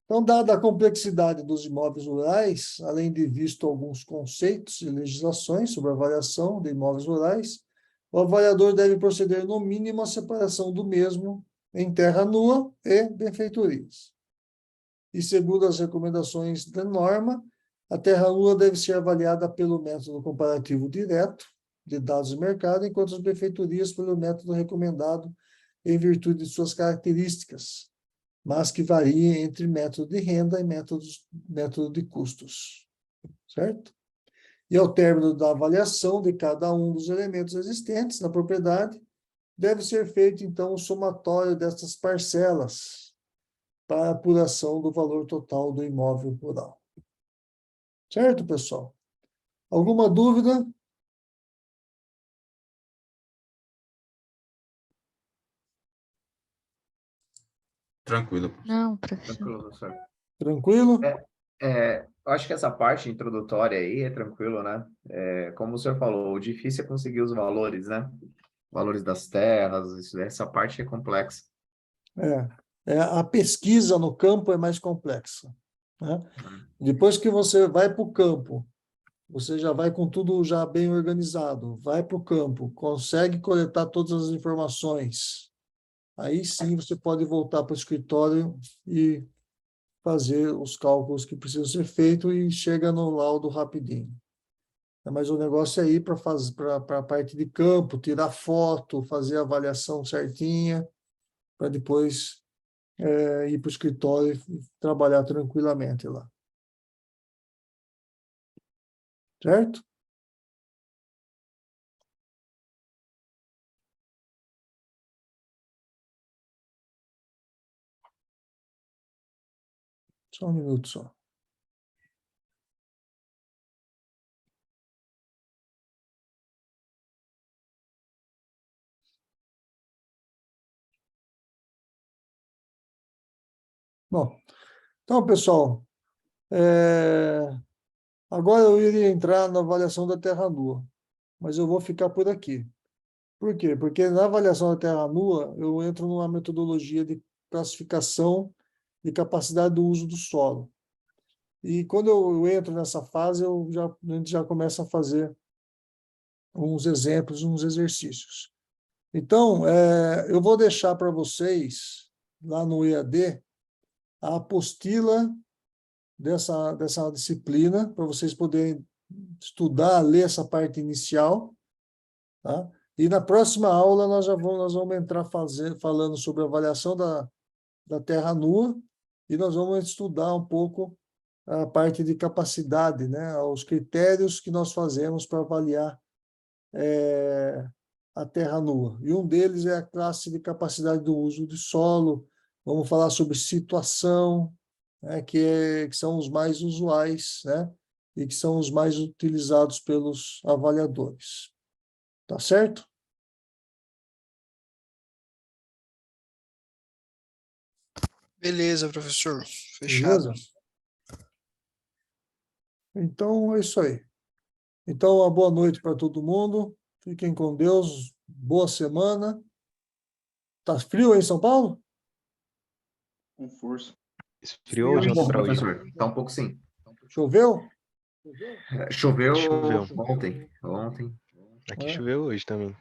Então, dada a complexidade dos imóveis rurais, além de visto alguns conceitos e legislações sobre a avaliação de imóveis rurais, o avaliador deve proceder, no mínimo, à separação do mesmo em terra nua e benfeitorias. E, segundo as recomendações da norma, a terra nua deve ser avaliada pelo método comparativo direto de dados de mercado, enquanto as benfeitorias pelo método recomendado em virtude de suas características, mas que varia entre método de renda e método de custos. Certo? E ao término da avaliação de cada um dos elementos existentes na propriedade, deve ser feito, então, o somatório destas parcelas para a apuração do valor total do imóvel rural. Certo, pessoal? Alguma dúvida? Tranquilo. Não, professor. Tranquilo, professor. Tranquilo? Eu acho que essa parte introdutória aí é tranquilo, né? Como o senhor falou, o difícil é conseguir os valores, né? Valores das terras, essa parte é complexa. A pesquisa no campo é mais complexa. Né? Depois que você vai para o campo, você já vai com tudo já bem organizado, vai para o campo, consegue coletar todas as informações. Aí sim você pode voltar para o escritório e fazer os cálculos que precisam ser feitos e chega no laudo rapidinho. Mas o negócio é ir para a parte de campo, tirar foto, fazer a avaliação certinha, para depois ir para o escritório e trabalhar tranquilamente lá. Certo? Só um minuto só. Bom, então, pessoal, agora eu iria entrar na avaliação da terra nua, mas eu vou ficar por aqui. Por quê? Porque na avaliação da terra nua, eu entro numa metodologia de classificação de capacidade do uso do solo. E quando eu entro nessa fase, a gente já começa a fazer uns exemplos, uns exercícios. Então, eu vou deixar para vocês, lá no EAD, a apostila dessa disciplina, para vocês poderem estudar, ler essa parte inicial. Tá? E na próxima aula, nós vamos entrar falando sobre a avaliação da terra nua, e nós vamos estudar um pouco a parte de capacidade, né? Os critérios que nós fazemos para avaliar a terra nua. E um deles é a classe de capacidade do uso de solo. Vamos falar sobre situação, né? que são os mais usuais, né? E que são os mais utilizados pelos avaliadores. Tá certo? Beleza, professor. Fechado. Beleza? Então, é isso aí. Então, uma boa noite para todo mundo. Fiquem com Deus. Boa semana. Tá frio aí em São Paulo? Com força. Esfriou hoje, Um pouco, para hoje. professor. Tá um pouco sim. Choveu? Choveu Choveu. ontem. Aqui É. choveu hoje também.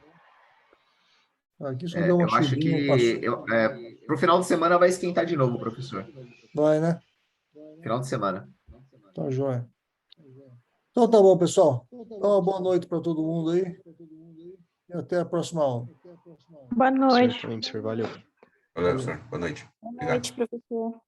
Aqui só deu uma Eu acho chuvinha, passou. que pro final de semana vai esquentar de novo, professor. Vai, né? Final de semana. Tá joia. Então tá bom, pessoal. Então, uma boa noite para todo mundo aí. E até a próxima aula. Boa noite. Certamente, senhor. Valeu. Valeu, senhor. Boa noite. Boa Obrigado. noite, professor.